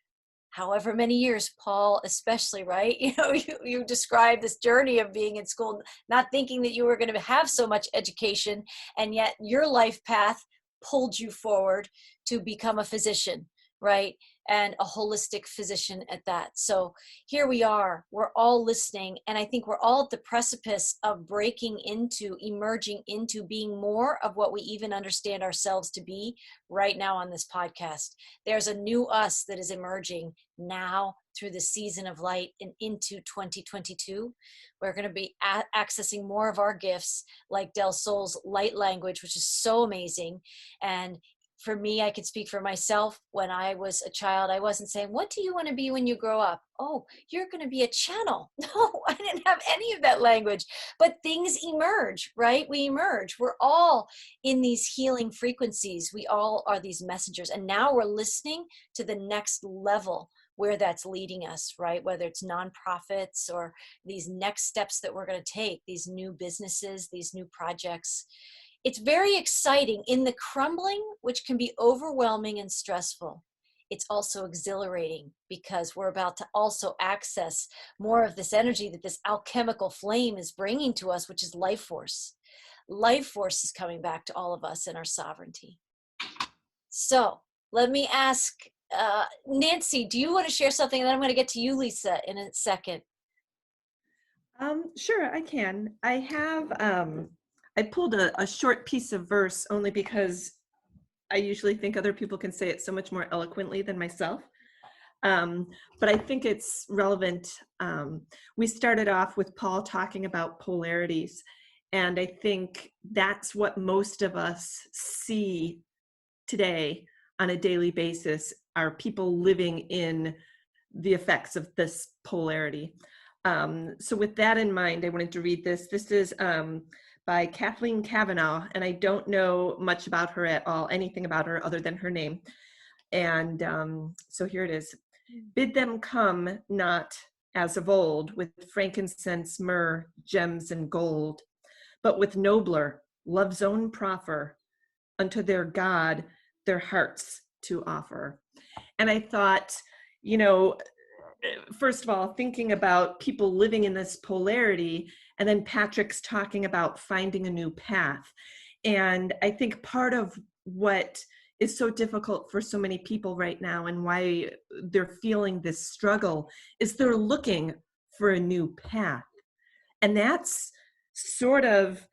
however many years, Paul especially, right? You know, you described this journey of being in school, not thinking that you were going to have so much education, and yet your life path pulled you forward to become a physician, right? And a holistic physician at that. So here we are, we're all listening, and I think we're all at the precipice of breaking into, emerging into being more of what we even understand ourselves to be right now on this podcast. There's a new us that is emerging now through the season of light and into 2022. We're going to be accessing more of our gifts, like Del Sol's light language, which is so amazing. And for me, I could speak for myself. When I was a child, I wasn't saying, what do you want to be when you grow up? Oh, you're going to be a channel. No, I didn't have any of that language. But things emerge, right? We emerge. We're all in these healing frequencies. We all are these messengers. And now we're listening to the next level where that's leading us, right? Whether it's nonprofits or these next steps that we're going to take, these new businesses, these new projects. It's very exciting in the crumbling, which can be overwhelming and stressful. It's also exhilarating because we're about to also access more of this energy that this alchemical flame is bringing to us, which is life force. Life force is coming back to all of us in our sovereignty. So let me ask, Nancy, do you want to share something? And then I'm going to get to you, Lisa, in a second. Sure, I can. I have, I pulled a short piece of verse only because I usually think other people can say it so much more eloquently than myself. But I think it's relevant. We started off with Paul talking about polarities, and I think that's what most of us see today on a daily basis, are people living in the effects of this polarity. So with that in mind, I wanted to read this. This is by Kathleen Kavanaugh, and I don't know much about her at all, anything about her other than her name. And so here it is. Bid them come not as of old with frankincense, myrrh, gems, and gold, but with nobler love's own proffer unto their God their hearts to offer. And I thought, you know, first of all, thinking about people living in this polarity, and then Patrick's talking about finding a new path. And I think part of what is so difficult for so many people right now and why they're feeling this struggle is they're looking for a new path. And that's sort of,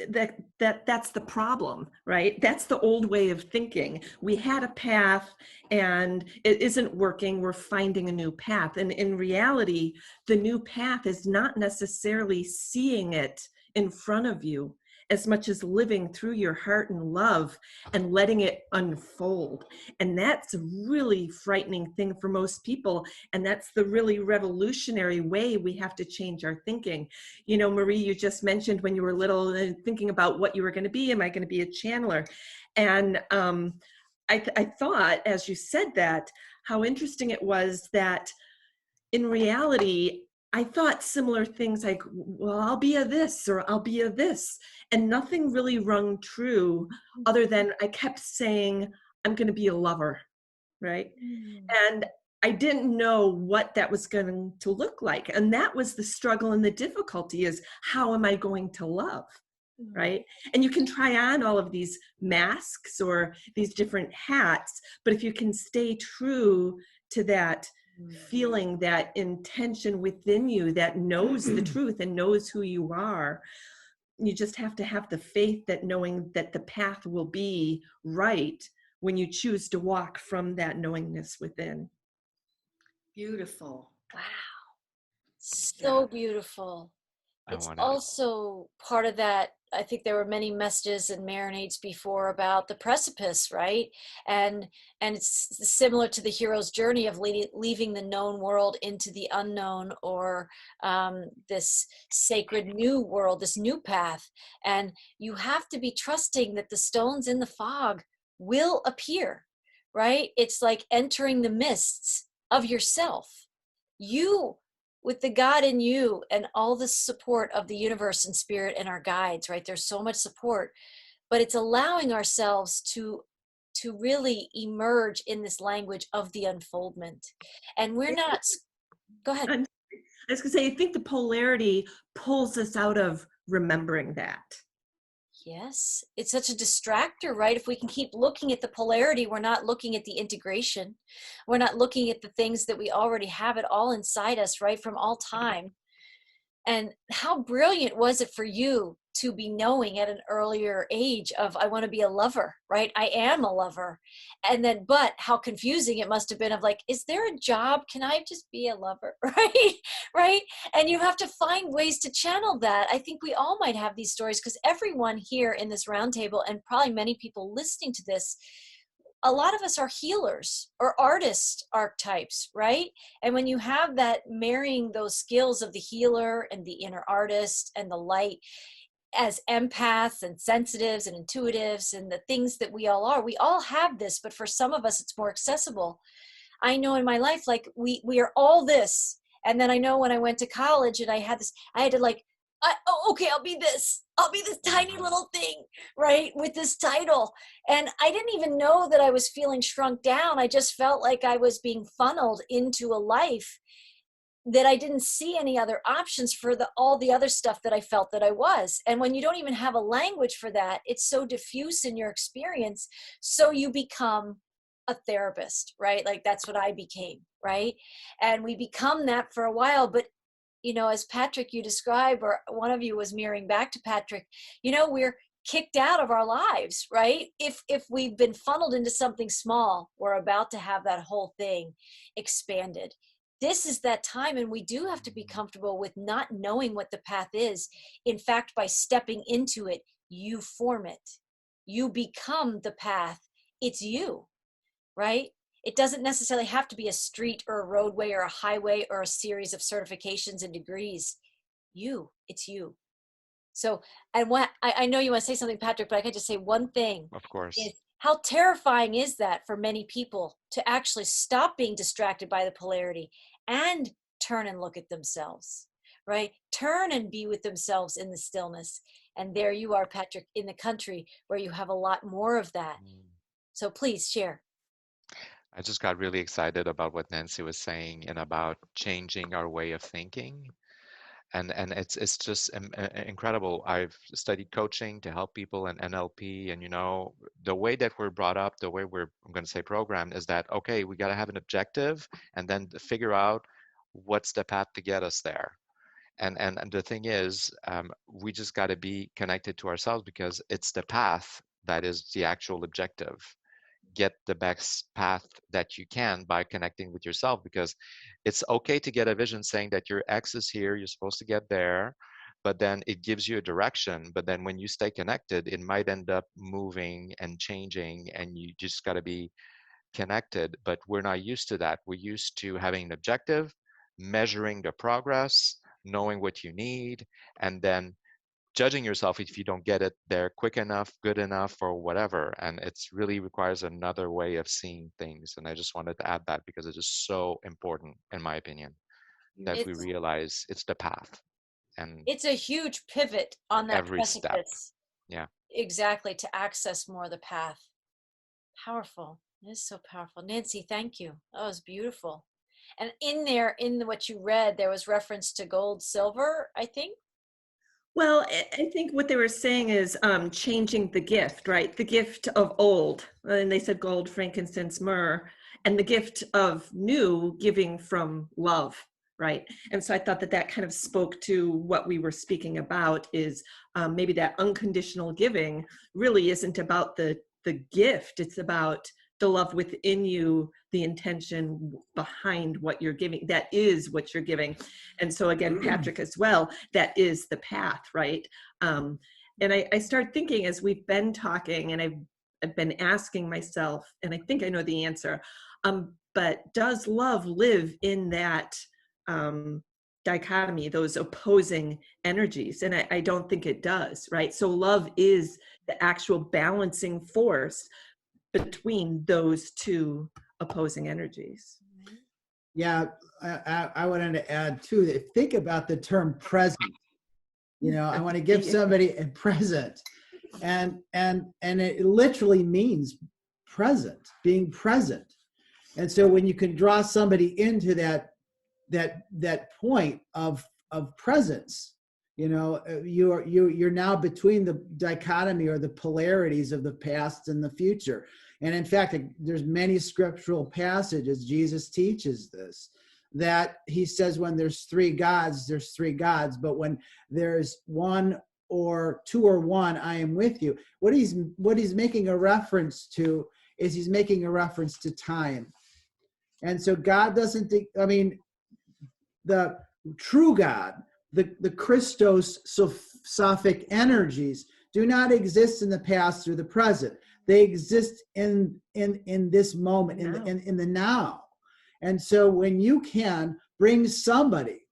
that's the problem, right? That's the old way of thinking. We had a path and it isn't working. We're finding a new path. And in reality, the new path is not necessarily seeing it in front of you as much as living through your heart and love and letting it unfold. And that's a really frightening thing for most people. And that's the really revolutionary way we have to change our thinking. You know, Marie, you just mentioned when you were little and thinking about what you were going to be. Am I going to be a channeler? And I thought, as you said that, how interesting it was that in reality, I thought similar things like, well, I'll be a this or I'll be a this. And nothing really rung true other than I kept saying, I'm going to be a lover, right? Mm. And I didn't know what that was going to look like. And that was the struggle and the difficulty, is how am I going to love? Right? And you can try on all of these masks or these different hats, but if you can stay true to that feeling, that intention within you that knows the truth and knows who you are, you just have to have the faith that knowing that the path will be right when you choose to walk from that knowingness within. Beautiful. Wow. Yeah. So beautiful. I It's want to. also part of that. I think there were many messages and marinades before about the precipice, right? And it's similar to the hero's journey of leaving the known world into the unknown, or this sacred new world, this new path. And you have to be trusting that the stones in the fog will appear, right? It's like entering the mists of yourself. You, with the God in you and all the support of the universe and spirit and our guides, right? There's so much support, but it's allowing ourselves to really emerge in this language of the unfoldment. And we're not, go ahead. I was going to say, I think the polarity pulls us out of remembering that. Yes, it's such a distractor, right? If we can keep looking at the polarity, we're not looking at the integration. We're not looking at the things that we already have it all inside us, right? From all time. And how brilliant was it for you to be knowing at an earlier age of, I want to be a lover, right? I am a lover. And then, but how confusing it must have been of like, is there a job? Can I just be a lover? Right? Right? And you have to find ways to channel that. I think we all might have these stories, because everyone here in this roundtable, and probably many people listening to this, a lot of us are healers or artist archetypes, right? And when you have that marrying those skills of the healer and the inner artist and the light as empaths and sensitives and intuitives and the things that we all have this, but for some of us, it's more accessible. I know in my life, like we are all this. And then I know when I went to college and I had to like, okay, I'll be this tiny little thing, right? With this title. And I didn't even know that I was feeling shrunk down. I just felt like I was being funneled into a life that I didn't see any other options for all the other stuff that I felt that I was. And when you don't even have a language for that, it's so diffuse in your experience. So you become a therapist, right? Like that's what I became, right? And we become that for a while, but as Patrick, you describe, or one of you was mirroring back to Patrick, we're kicked out of our lives, right? If we've been funneled into something small, we're about to have that whole thing expanded. This is that time, and we do have to be comfortable with not knowing what the path is. In fact, by stepping into it, you form it. You become the path. It's you, right? It doesn't necessarily have to be a street or a roadway or a highway or a series of certifications and degrees. It's you. So, and what I know you want to say something, Patrick, but I could just say one thing. Of course. Is how terrifying is that for many people to actually stop being distracted by the polarity and turn and look at themselves, right? Turn and be with themselves in the stillness. And there you are, Patrick, in the country where you have a lot more of that. So please share. I just got really excited about what Nancy was saying and about changing our way of thinking. And it's just incredible. I've studied coaching to help people in NLP, and the way that we're brought up, the way I'm going to say programmed, is that okay, we got to have an objective and then figure out what's the path to get us there. And the thing is, we just got to be connected to ourselves, because it's the path that is the actual objective. Get the best path that you can by connecting with yourself, because it's okay to get a vision saying that your X is here, you're supposed to get there, but then it gives you a direction. But then when you stay connected, it might end up moving and changing, and you just got to be connected. But we're not used to that. We're used to having an objective, measuring the progress, knowing what you need, and then judging yourself if you don't get it there quick enough, good enough, or whatever. And it's really requires another way of seeing things. And I just wanted to add that, because it is so important, in my opinion, that we realize it's the path. And it's a huge pivot on that every precipice. step. Yeah. Exactly, to access more of the path. Powerful. It is so powerful. Nancy, thank you. That was beautiful. And in there, in what you read, there was reference to gold, silver, I think. Well, I think what they were saying is changing the gift, right? The gift of old, and they said gold, frankincense, myrrh, and the gift of new, giving from love, right? And so I thought that that kind of spoke to what we were speaking about, is maybe that unconditional giving really isn't about the gift. It's about the love within you, the intention behind what you're giving. That is what you're giving. And so again, Patrick as well, that is the path, right? And I started thinking as we've been talking, and I've been asking myself, and I think I know the answer, but does love live in that dichotomy, those opposing energies? And I don't think it does, right? So love is the actual balancing force between those two opposing energies. Yeah, I wanted to add too, that think about the term present. You know, I want to give somebody a present, and it literally means present, being present. And so when you can draw somebody into that point of presence, you know, you're now between the dichotomy or the polarities of the past and the future. And in fact, there's many scriptural passages, Jesus teaches this, that he says when there's three gods, there's three gods, but when there's one or two or one, I am with you. What he's making a reference to is he's making a reference to time. And so God doesn't think, I mean, the true God, the Christos sophic energies do not exist in the past or the present. They exist in this moment, in the now. And so when you can bring somebody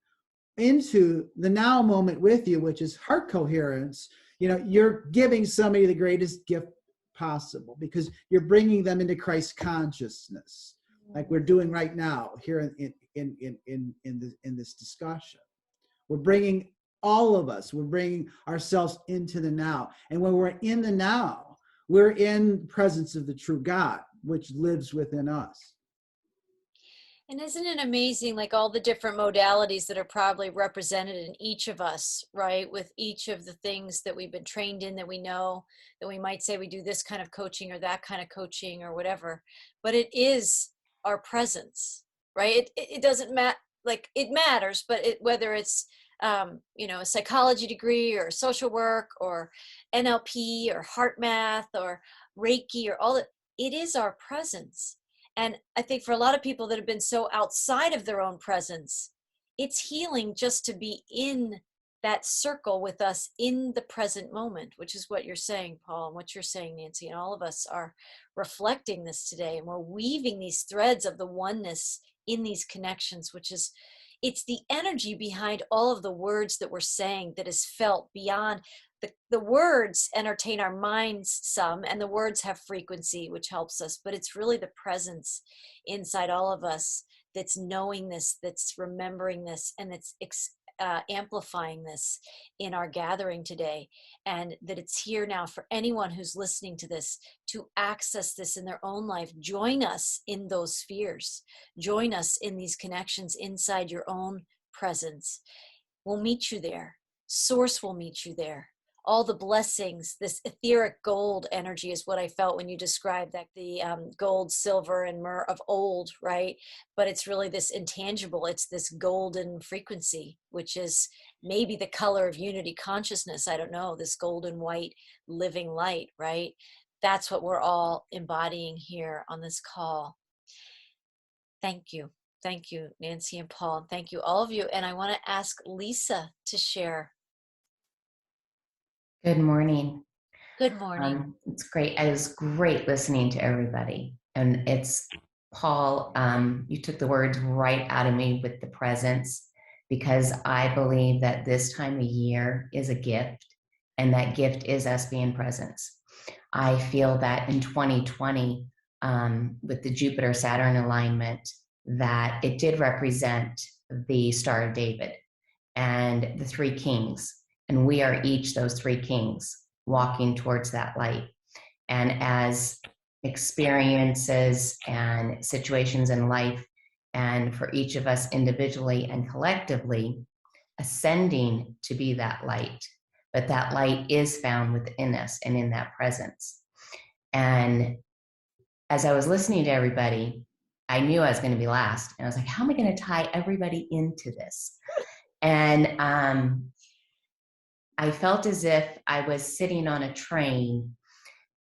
into the now moment with you, which is heart coherence, you know, you're giving somebody the greatest gift possible, because you're bringing them into Christ consciousness, like we're doing right now here in this discussion. We're bringing all of us, we're bringing ourselves into the now. And when we're in the now, we're in presence of the true God, which lives within us. And isn't it amazing, like all the different modalities that are probably represented in each of us, right? With each of the things that we've been trained in, that we know, that we might say we do this kind of coaching or that kind of coaching or whatever, but it is our presence, right? It doesn't matter, like it matters, but whether it's, you know, a psychology degree or social work or NLP or heart math or Reiki or all that, it is our presence. And I think for a lot of people that have been so outside of their own presence, it's healing just to be in that circle with us in the present moment, which is what you're saying, Paul, and what you're saying, Nancy, and all of us are reflecting this today. And we're weaving these threads of the oneness in these connections, which is, it's the energy behind all of the words that we're saying that is felt beyond the words. Entertain our minds some, and the words have frequency, which helps us, but it's really the presence inside all of us that's knowing this, that's remembering this, and that's amplifying this in our gathering today. And that it's here now for anyone who's listening to this to access this in their own life. Join us in those spheres. Join us in these connections inside your own presence. We'll meet you there. Source will meet you there. All the blessings, this etheric gold energy is what I felt when you described that, the gold, silver, and myrrh of old, right? But it's really this intangible, it's this golden frequency, which is maybe the color of unity consciousness. I don't know, this golden white living light, right? That's what we're all embodying here on this call. Thank you. Thank you, Nancy and Paul. And thank you, all of you. And I want to ask Lisa to share. Good morning. Good morning. It's great. It was great listening to everybody. And it's, Paul, you took the words right out of me with the presence, because I believe that this time of year is a gift, and that gift is us being presence. I feel that in 2020, with the Jupiter-Saturn alignment, that it did represent the Star of David and the three kings. And we are each those three kings walking towards that light. And as experiences and situations in life, and for each of us individually and collectively, ascending to be that light. But that light is found within us and in that presence. And as I was listening to everybody, I knew I was going to be last. And I was like, how am I going to tie everybody into this? And I felt as if I was sitting on a train,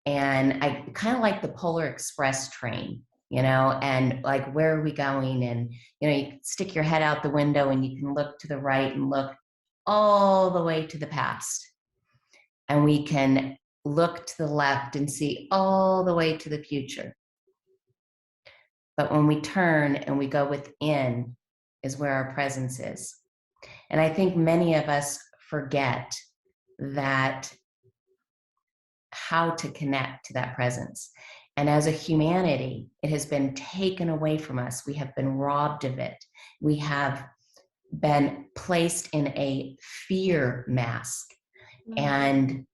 and I kind of like the Polar Express train, you know, and like, where are we going? And, you know, you stick your head out the window and you can look to the right and look all the way to the past. And we can look to the left and see all the way to the future. But when we turn and we go within is where our presence is. And I think many of us forget that, how to connect to that presence. And as a humanity, it has been taken away from us. We have been robbed of it. We have been placed in a fear mask. And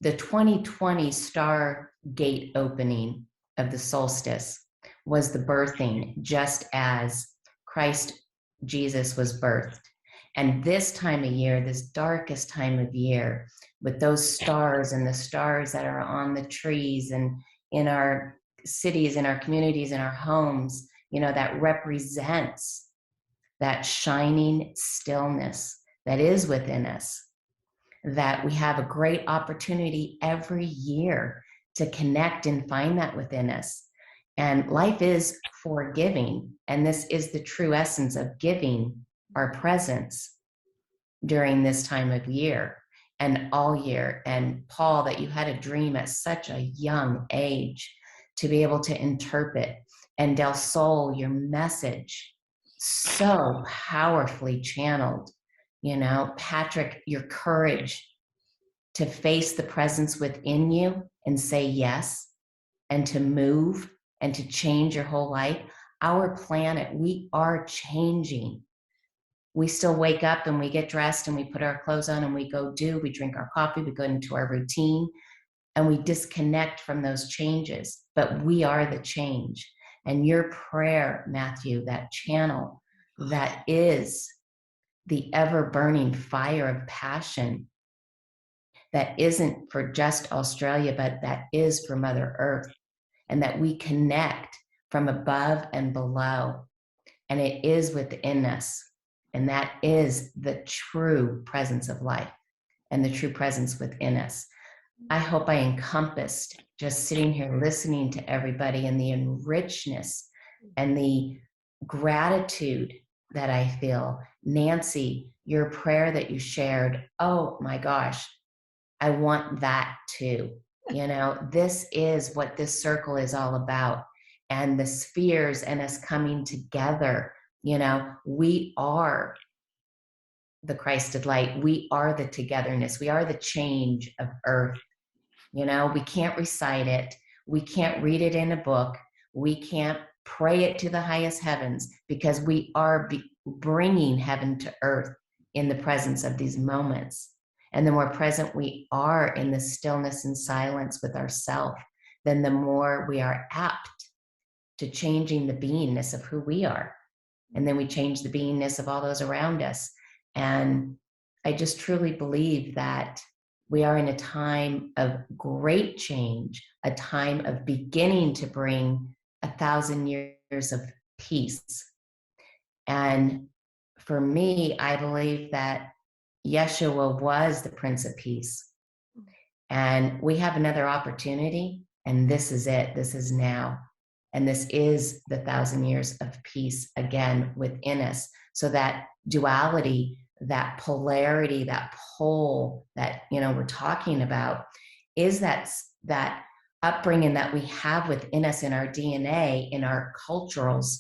the 2020 Stargate opening of the solstice was the birthing, just as Christ Jesus was birthed. And this time of year, this darkest time of year, with those stars and the stars that are on the trees and in our cities, in our communities, in our homes, you know, that represents that shining stillness that is within us, that we have a great opportunity every year to connect and find that within us. And life is forgiving. And this is the true essence of giving our presence during this time of year and all year. And Paul, that you had a dream at such a young age to be able to interpret. And Del Sol, your message so powerfully channeled. You know, Patrick, your courage to face the presence within you and say yes, and to move and to change your whole life. Our planet, we are changing. We still wake up and we get dressed and we put our clothes on and we we drink our coffee, we go into our routine, and we disconnect from those changes. But we are the change. And your prayer, Matthew, that channel, that is the ever burning fire of passion, that isn't for just Australia, but that is for Mother Earth, and that we connect from above and below, and it is within us. And that is the true presence of life and the true presence within us. I hope I encompassed, just sitting here listening to everybody, and the enrichedness and the gratitude that I feel. Nancy, your prayer that you shared, oh my gosh, I want that too. You know, this is what this circle is all about. And the spheres and us coming together, you know, we are the Christed light. We are the togetherness. We are the change of Earth. You know, we can't recite it. We can't read it in a book. We can't pray it to the highest heavens, because we are bringing heaven to earth in the presence of these moments. And the more present we are in the stillness and silence with ourselves, then the more we are apt to changing the beingness of who we are. And then we change the beingness of all those around us. And I just truly believe that we are in a time of great change, a time of beginning to bring 1,000 years of peace. And for me, I believe that Yeshua was the Prince of Peace. And we have another opportunity, and this is it. This is now. And this is the 1,000 years of peace again within us. So that duality, that polarity, that pole that, you know, we're talking about, is that upbringing that we have within us, in our DNA, in our culturals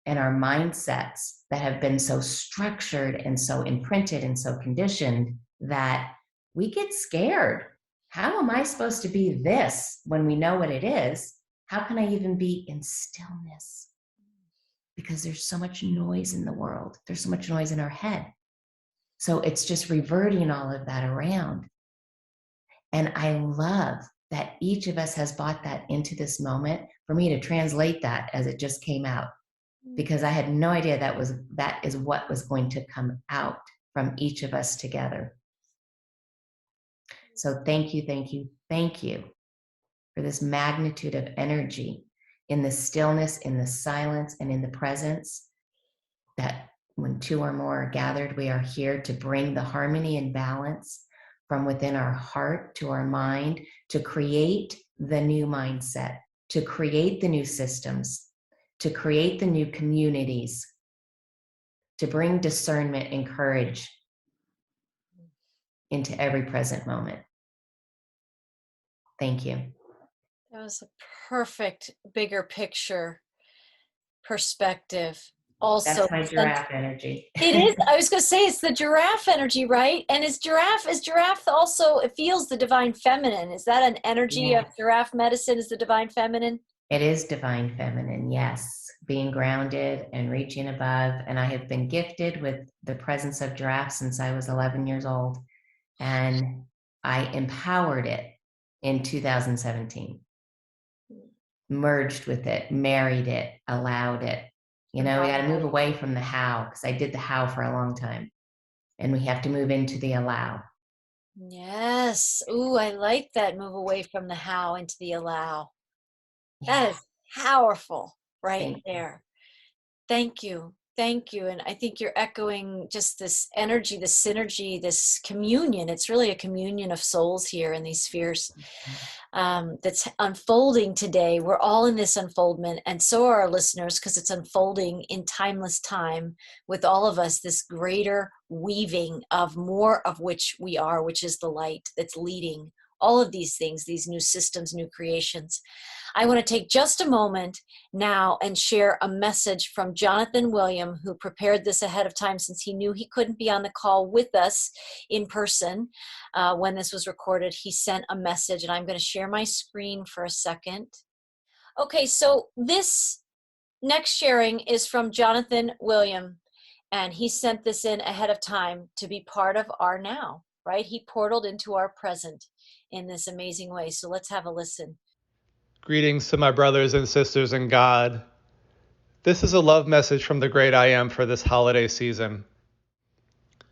and our mindsets that have been so structured and so imprinted and so conditioned that we get scared. How am I supposed to be this when we know what it is? How can I even be in stillness? Because there's so much noise in the world. There's so much noise in our head. So it's just reverting all of that around. And I love that each of us has brought that into this moment for me to translate that as it just came out, because I had no idea that is what was going to come out from each of us together. So thank you, thank you, thank you for this magnitude of energy in the stillness, in the silence, and in the presence, that when two or more are gathered, we are here to bring the harmony and balance from within our heart to our mind, to create the new mindset, to create the new systems, to create the new communities, to bring discernment and courage into every present moment. Thank you. That was a perfect bigger picture perspective. Also, That's my giraffe energy. it is. I was going to say it's the giraffe energy, right? And is giraffe also? It feels the divine feminine. Is that an energy of giraffe medicine? Is the divine feminine? It is divine feminine, yes. Being grounded and reaching above. And I have been gifted with the presence of giraffe since I was 11 years old. And I empowered it in 2017. Merged with it, married it, allowed it. You know, we got to move away from the how, because I did the how for a long time. And we have to move into the allow. Yes. Ooh, I like that. Move away from the how into the allow. That is powerful right there. Thank you. Thank you. And I think you're echoing just this energy, this synergy, this communion. It's really a communion of souls here in these spheres that's unfolding today. We're all in this unfoldment, and so are our listeners, because it's unfolding in timeless time with all of us, this greater weaving of more of which we are, which is the light that's leading all of these things, these new systems, new creations. I want to take just a moment now and share a message from Jonathan William, who prepared this ahead of time since he knew he couldn't be on the call with us in person when this was recorded. He sent a message, and I'm going to share my screen for a second. Okay, so this next sharing is from Jonathan William, and he sent this in ahead of time to be part of our now, right? He portaled into our present in this amazing way. So let's have a listen. Greetings to my brothers and sisters in God. This is a love message from the great I Am for this holiday season.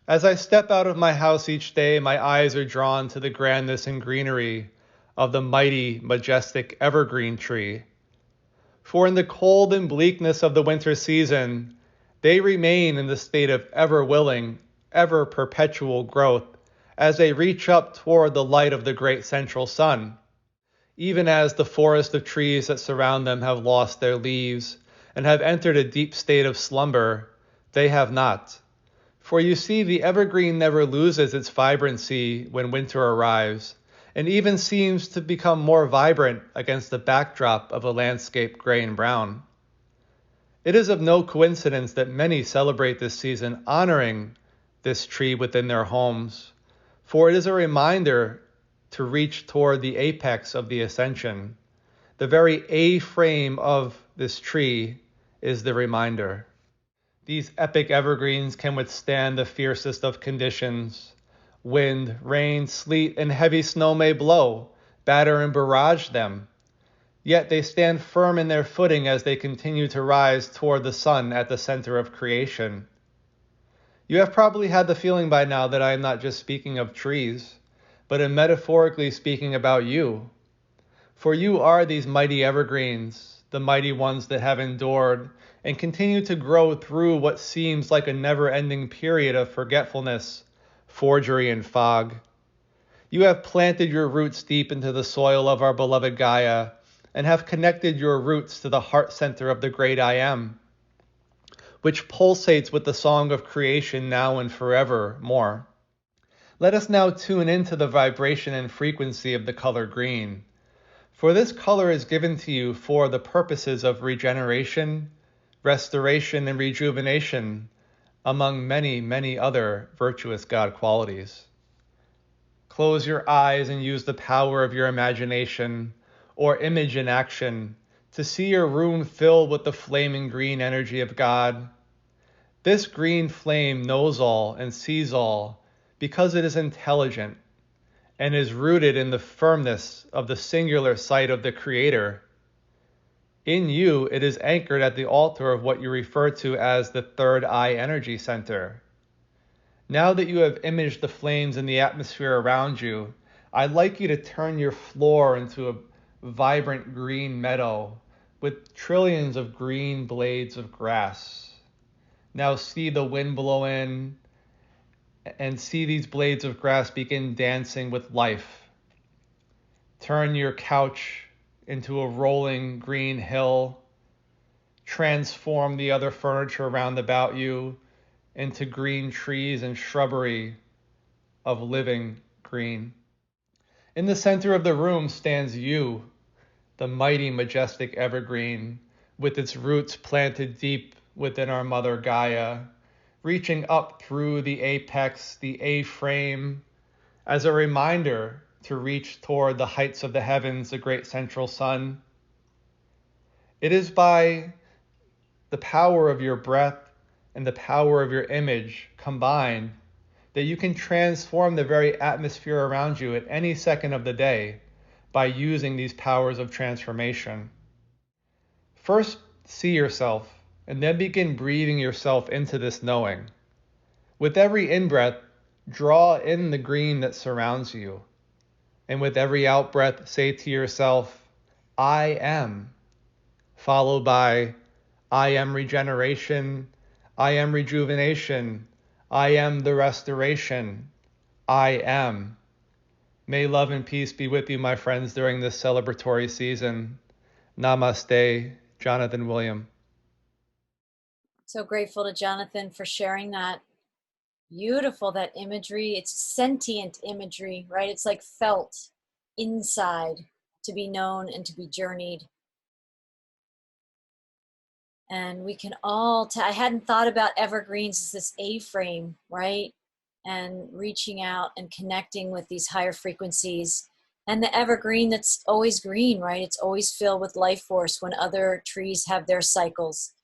As I step out of my house each day, my eyes are drawn to the grandness and greenery of the mighty, majestic evergreen tree. For in the cold and bleakness of the winter season, they remain in the state of ever-willing, ever-perpetual growth as they reach up toward the light of the great central sun. Even as the forest of trees that surround them have lost their leaves and have entered a deep state of slumber, they have not. For you see, the evergreen never loses its vibrancy when winter arrives, and even seems to become more vibrant against the backdrop of a landscape gray and brown. It is of no coincidence that many celebrate this season honoring this tree within their homes, for it is a reminder to reach toward the apex of the ascension. The very A-frame of this tree is the reminder. These epic evergreens can withstand the fiercest of conditions. Wind, rain, sleet, and heavy snow may blow, batter and barrage them. Yet they stand firm in their footing as they continue to rise toward the sun at the center of creation. You have probably had the feeling by now that I am not just speaking of trees, but am metaphorically speaking about you. For you are these mighty evergreens, the mighty ones that have endured and continue to grow through what seems like a never-ending period of forgetfulness, forgery, and fog. You have planted your roots deep into the soil of our beloved Gaia and have connected your roots to the heart center of the great I Am, which pulsates with the song of creation now and forevermore. Let us now tune into the vibration and frequency of the color green. For this color is given to you for the purposes of regeneration, restoration, and rejuvenation, among many, many other virtuous God qualities. Close your eyes and use the power of your imagination or image in action to see your room filled with the flaming green energy of God. This green flame knows all and sees all because it is intelligent, and is rooted in the firmness of the singular sight of the Creator. In you, it is anchored at the altar of what you refer to as the third eye energy center. Now that you have imaged the flames in the atmosphere around you, I'd like you to turn your floor into a vibrant green meadow with trillions of green blades of grass. Now see the wind blow in and see these blades of grass begin dancing with life. Turn your couch into a rolling green hill. Transform the other furniture round about you into green trees and shrubbery of living green. In the center of the room stands you, the mighty, majestic evergreen, with its roots planted deep within our mother Gaia, reaching up through the apex, the A-frame, as a reminder to reach toward the heights of the heavens, the great central sun. It is by the power of your breath and the power of your image combined that you can transform the very atmosphere around you at any second of the day by using these powers of transformation. First, see yourself, and then begin breathing yourself into this knowing. With every in-breath, draw in the green that surrounds you. And with every out-breath, say to yourself, I am, followed by, I am regeneration, I am rejuvenation, I am the restoration, I am. May love and peace be with you, my friends, during this celebratory season. Namaste, Jonathan William. So grateful to Jonathan for sharing that. Beautiful, that imagery. It's sentient imagery, right? It's like felt inside, to be known and to be journeyed. And we can all, I hadn't thought about evergreens as this A-frame, right? And reaching out and connecting with these higher frequencies. And the evergreen that's always green, right? It's always filled with life force when other trees have their cycles.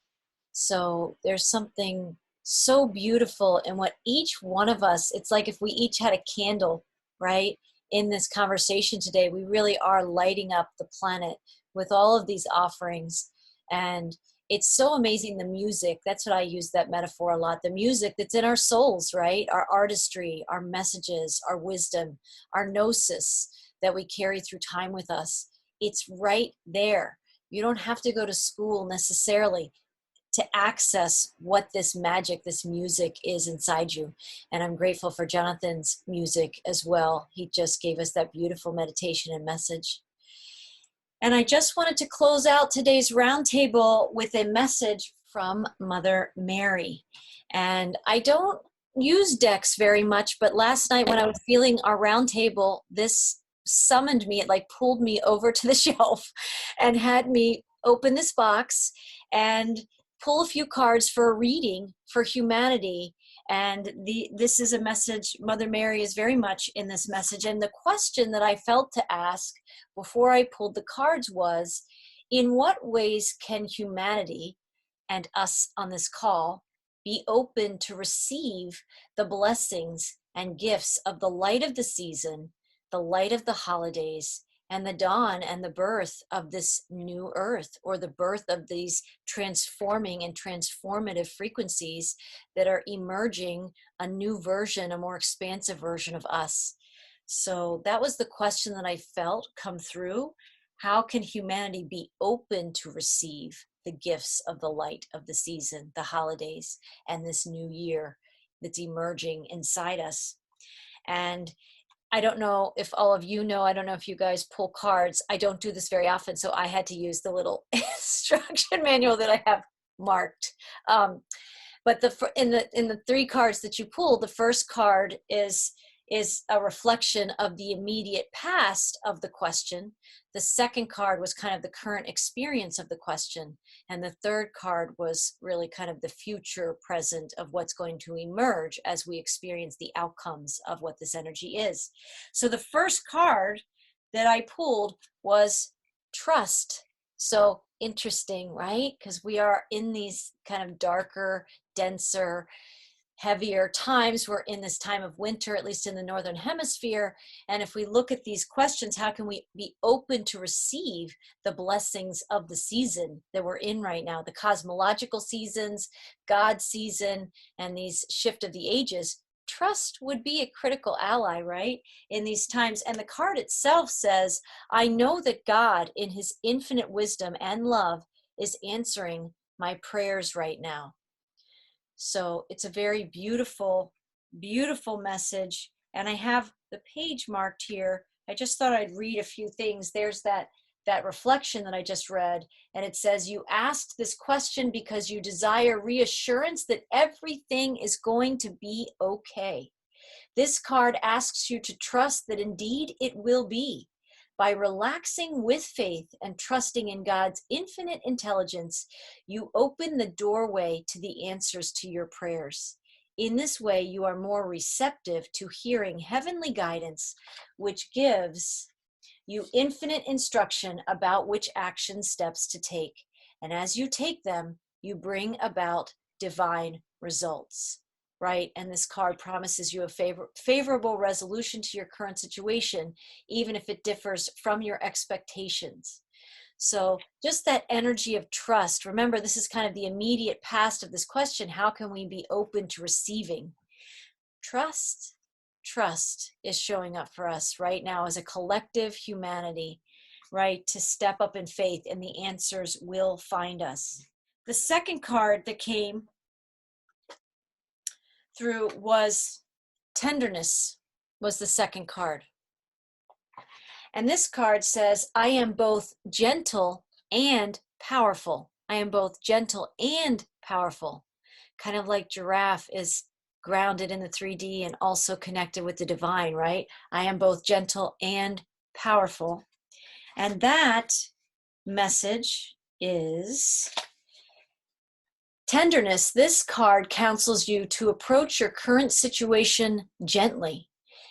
So there's something so beautiful in what each one of us, it's like if we each had a candle, right? In this conversation today, we really are lighting up the planet with all of these offerings. And it's so amazing, the music, that's what I use that metaphor a lot, the music that's in our souls, right? Our artistry, our messages, our wisdom, our gnosis that we carry through time with us. It's right there. You don't have to go to school necessarily to access what this magic, this music is inside you. And I'm grateful for Jonathan's music as well. He just gave us that beautiful meditation and message. And I just wanted to close out today's roundtable with a message from Mother Mary. And I don't use decks very much, but last night when I was feeling our roundtable, this summoned me, it like pulled me over to the shelf and had me open this box and pull a few cards for a reading for humanity. And this is a message, Mother Mary is very much in this message. And the question that I felt to ask before I pulled the cards was, in what ways can humanity and us on this call be open to receive the blessings and gifts of the light of the season, the light of the holidays, and the dawn and the birth of this new earth, or the birth of these transforming and transformative frequencies that are emerging a new version, a more expansive version of us. So that was the question that I felt come through. How can humanity be open to receive the gifts of the light of the season, the holidays, and this new year that's emerging inside us? And I don't know if all of you know, I don't know if you guys pull cards. I don't do this very often, so I had to use the little instruction manual that I have marked. But in the three cards that you pull, the first card is a reflection of the immediate past of the question. The second card was kind of the current experience of the question. And the third card was really kind of the future present of what's going to emerge as we experience the outcomes of what this energy is. So the first card that I pulled was trust. So interesting, right? Because we are in these kind of darker, denser, heavier times. We're in this time of winter, at least in the Northern Hemisphere. And if we look at these questions, how can we be open to receive the blessings of the season that we're in right now, the cosmological seasons, God's season, and these shift of the ages? Trust would be a critical ally, right, in these times. And the card itself says, I know that God, in his infinite wisdom and love, is answering my prayers right now. So it's a very beautiful, beautiful message. And I have the page marked here. I just thought I'd read a few things. There's that reflection that I just read. And it says, you asked this question because you desire reassurance that everything is going to be okay. This card asks you to trust that indeed it will be. By relaxing with faith and trusting in God's infinite intelligence, you open the doorway to the answers to your prayers. In this way, you are more receptive to hearing heavenly guidance, which gives you infinite instruction about which action steps to take. And as you take them, you bring about divine results. Right? And this card promises you a favorable resolution to your current situation, even if it differs from your expectations. So just that energy of trust. Remember, this is kind of the immediate past of this question. How can we be open to receiving? Trust is showing up for us right now as a collective humanity, right? To step up in faith, and the answers will find us. The second card that came through was tenderness, was the second card. And this card says, I am both gentle and powerful. I am both gentle and powerful. Kind of like giraffe is grounded in the 3D and also connected with the divine, right? I am both gentle and powerful. And that message is tenderness. This card counsels you to approach your current situation gently.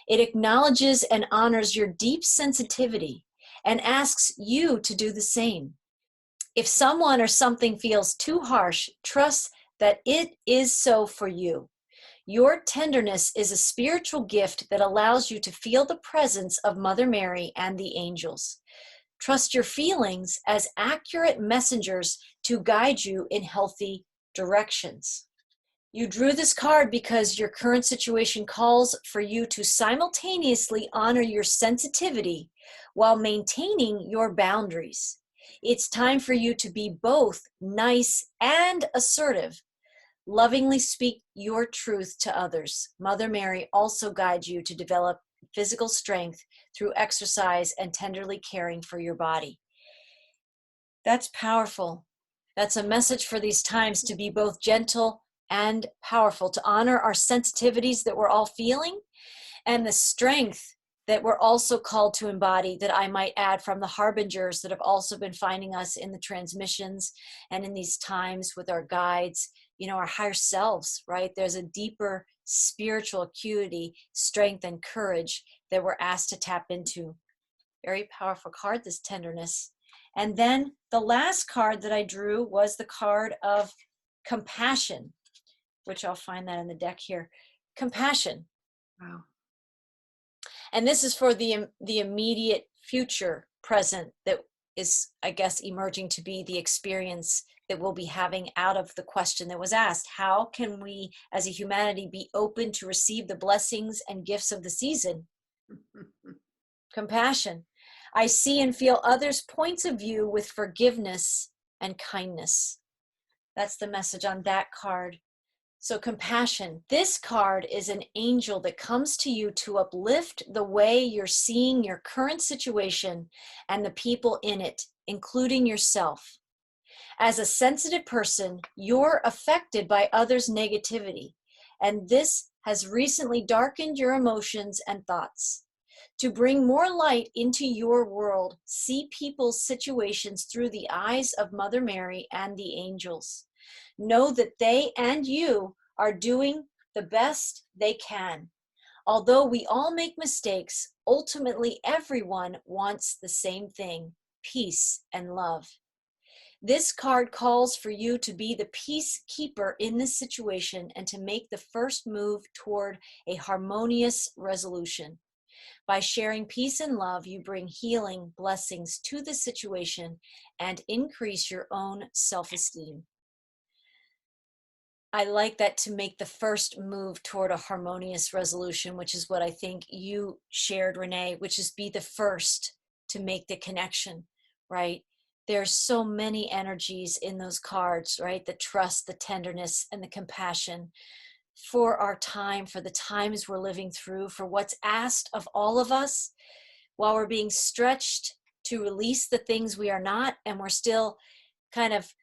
It acknowledges and honors your deep sensitivity and asks you to do the same. If someone or something feels too harsh, trust that it is so for you. Your tenderness is a spiritual gift that allows you to feel the presence of Mother Mary and the angels. Trust your feelings as accurate messengers to guide you in healthy directions. You drew this card because your current situation calls for you to simultaneously honor your sensitivity while maintaining your boundaries. It's time for you to be both nice and assertive. Lovingly speak your truth to others. Mother Mary also guides you to develop physical strength through exercise and tenderly caring for your body. That's powerful. That's a message for these times, to be both gentle and powerful, to honor our sensitivities that we're all feeling and the strength that we're also called to embody, that I might add from the harbingers that have also been finding us in the transmissions and in these times with our guides, our higher selves, right? There's a deeper spiritual acuity, strength, and courage that we're asked to tap into. Very powerful card, this tenderness. And then the last card that I drew was the card of compassion, which I'll find that in the deck here. Compassion. Wow. And this is for the immediate future present that is, I guess, emerging to be the experience that we'll be having out of the question that was asked. How can we as a humanity be open to receive the blessings and gifts of the season? Compassion. I see and feel others' points of view with forgiveness and kindness. That's the message on that card. So compassion. This card is an angel that comes to you to uplift the way you're seeing your current situation and the people in it, including yourself. As a sensitive person, you're affected by others' negativity, and this has recently darkened your emotions and thoughts. To bring more light into your world, see people's situations through the eyes of Mother Mary and the angels. Know that they and you are doing the best they can. Although we all make mistakes, ultimately everyone wants the same thing: peace and love. This card calls for you to be the peacekeeper in this situation and to make the first move toward a harmonious resolution. By sharing peace and love, you bring healing blessings to the situation and increase your own self-esteem. I like that, to make the first move toward a harmonious resolution, which is what I think you shared, Renee, which is be the first to make the connection, right? There's so many energies in those cards, right? The trust, the tenderness, and the compassion for our time, for the times we're living through, for what's asked of all of us while we're being stretched to release the things we are not, and we're still kind of,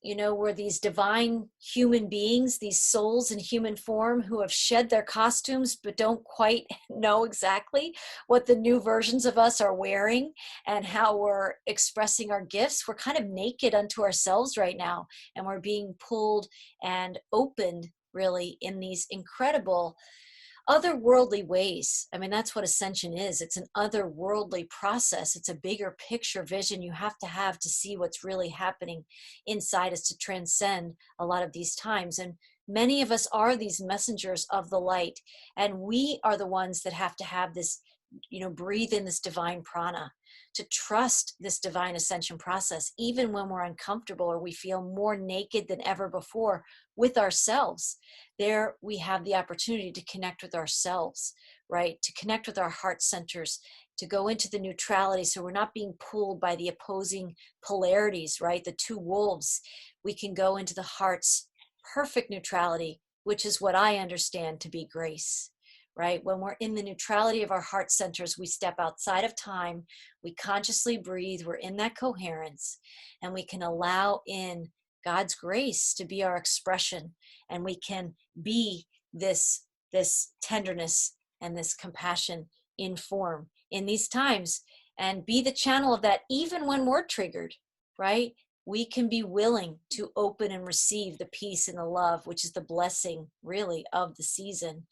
we're these divine human beings, these souls in human form who have shed their costumes but don't quite know exactly what the new versions of us are wearing and how we're expressing our gifts. We're kind of naked unto ourselves right now, and we're being pulled and opened really in these incredible otherworldly ways. I mean, that's what ascension is. It's an otherworldly process. It's a bigger picture vision you have to see what's really happening inside us to transcend a lot of these times. And many of us are these messengers of the light, and we are the ones that have this, breathe in this divine prana, to trust this divine ascension process, even when we're uncomfortable or we feel more naked than ever before with ourselves. There we have the opportunity to connect with ourselves, right? To connect with our heart centers, to go into the neutrality, so we're not being pulled by the opposing polarities, right? The two wolves. We can go into the heart's perfect neutrality, which is what I understand to be grace, right? When we're in the neutrality of our heart centers, we step outside of time, we consciously breathe, we're in that coherence, and we can allow in God's grace to be our expression, and we can be this tenderness and this compassion in form in these times, and be the channel of that even when we're triggered, right? We can be willing to open and receive the peace and the love, which is the blessing really of the season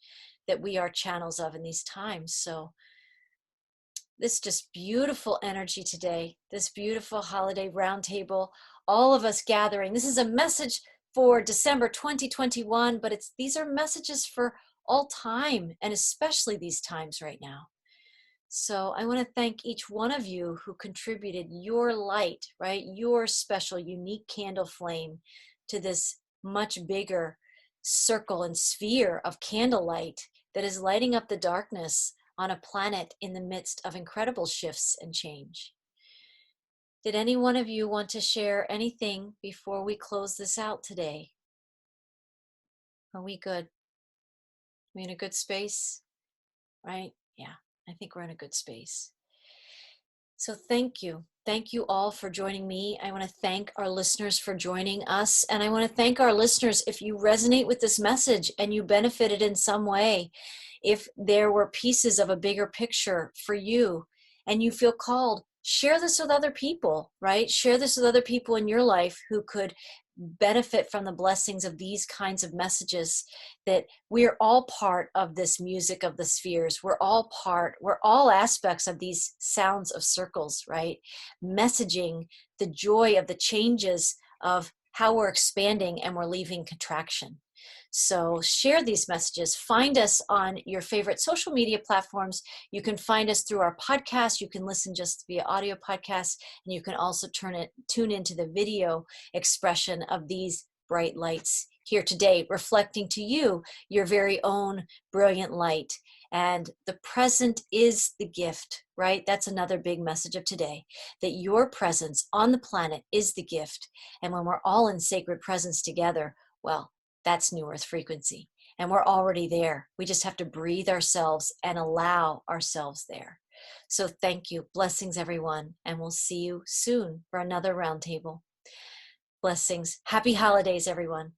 that we are channels of in these times. So this just beautiful energy today, this beautiful holiday roundtable, all of us gathering. This is a message for December 2021, but these are messages for all time, and especially these times right now. So I want to thank each one of you who contributed your light, right? Your special, unique candle flame to this much bigger circle and sphere of candlelight that is lighting up the darkness on a planet in the midst of incredible shifts and change. Did any one of you want to share anything before we close this out today? Are we good? Are we in a good space? Right? Yeah, I think we're in a good space. So thank you. Thank you all for joining me. I want to thank our listeners for joining us. And I want to thank our listeners if you resonate with this message and you benefited in some way, if there were pieces of a bigger picture for you and you feel called, share this with other people, right? Share this with other people in your life who could benefit from the blessings of these kinds of messages, that we're all part of this music of the spheres. We're all aspects of these sounds of circles, right? Messaging the joy of the changes of how we're expanding and we're leaving contraction. So share these messages. Find us on your favorite social media platforms. You can find us through our podcast. You can listen just via audio podcasts, and you can also tune into the video expression of these bright lights here today, reflecting to you your very own brilliant light. And the present is the gift, right? That's another big message of today, that your presence on the planet is the gift. And when we're all in sacred presence together, well, that's New Earth frequency. And we're already there. We just have to breathe ourselves and allow ourselves there. So thank you. Blessings, everyone. And we'll see you soon for another roundtable. Blessings. Happy holidays, everyone.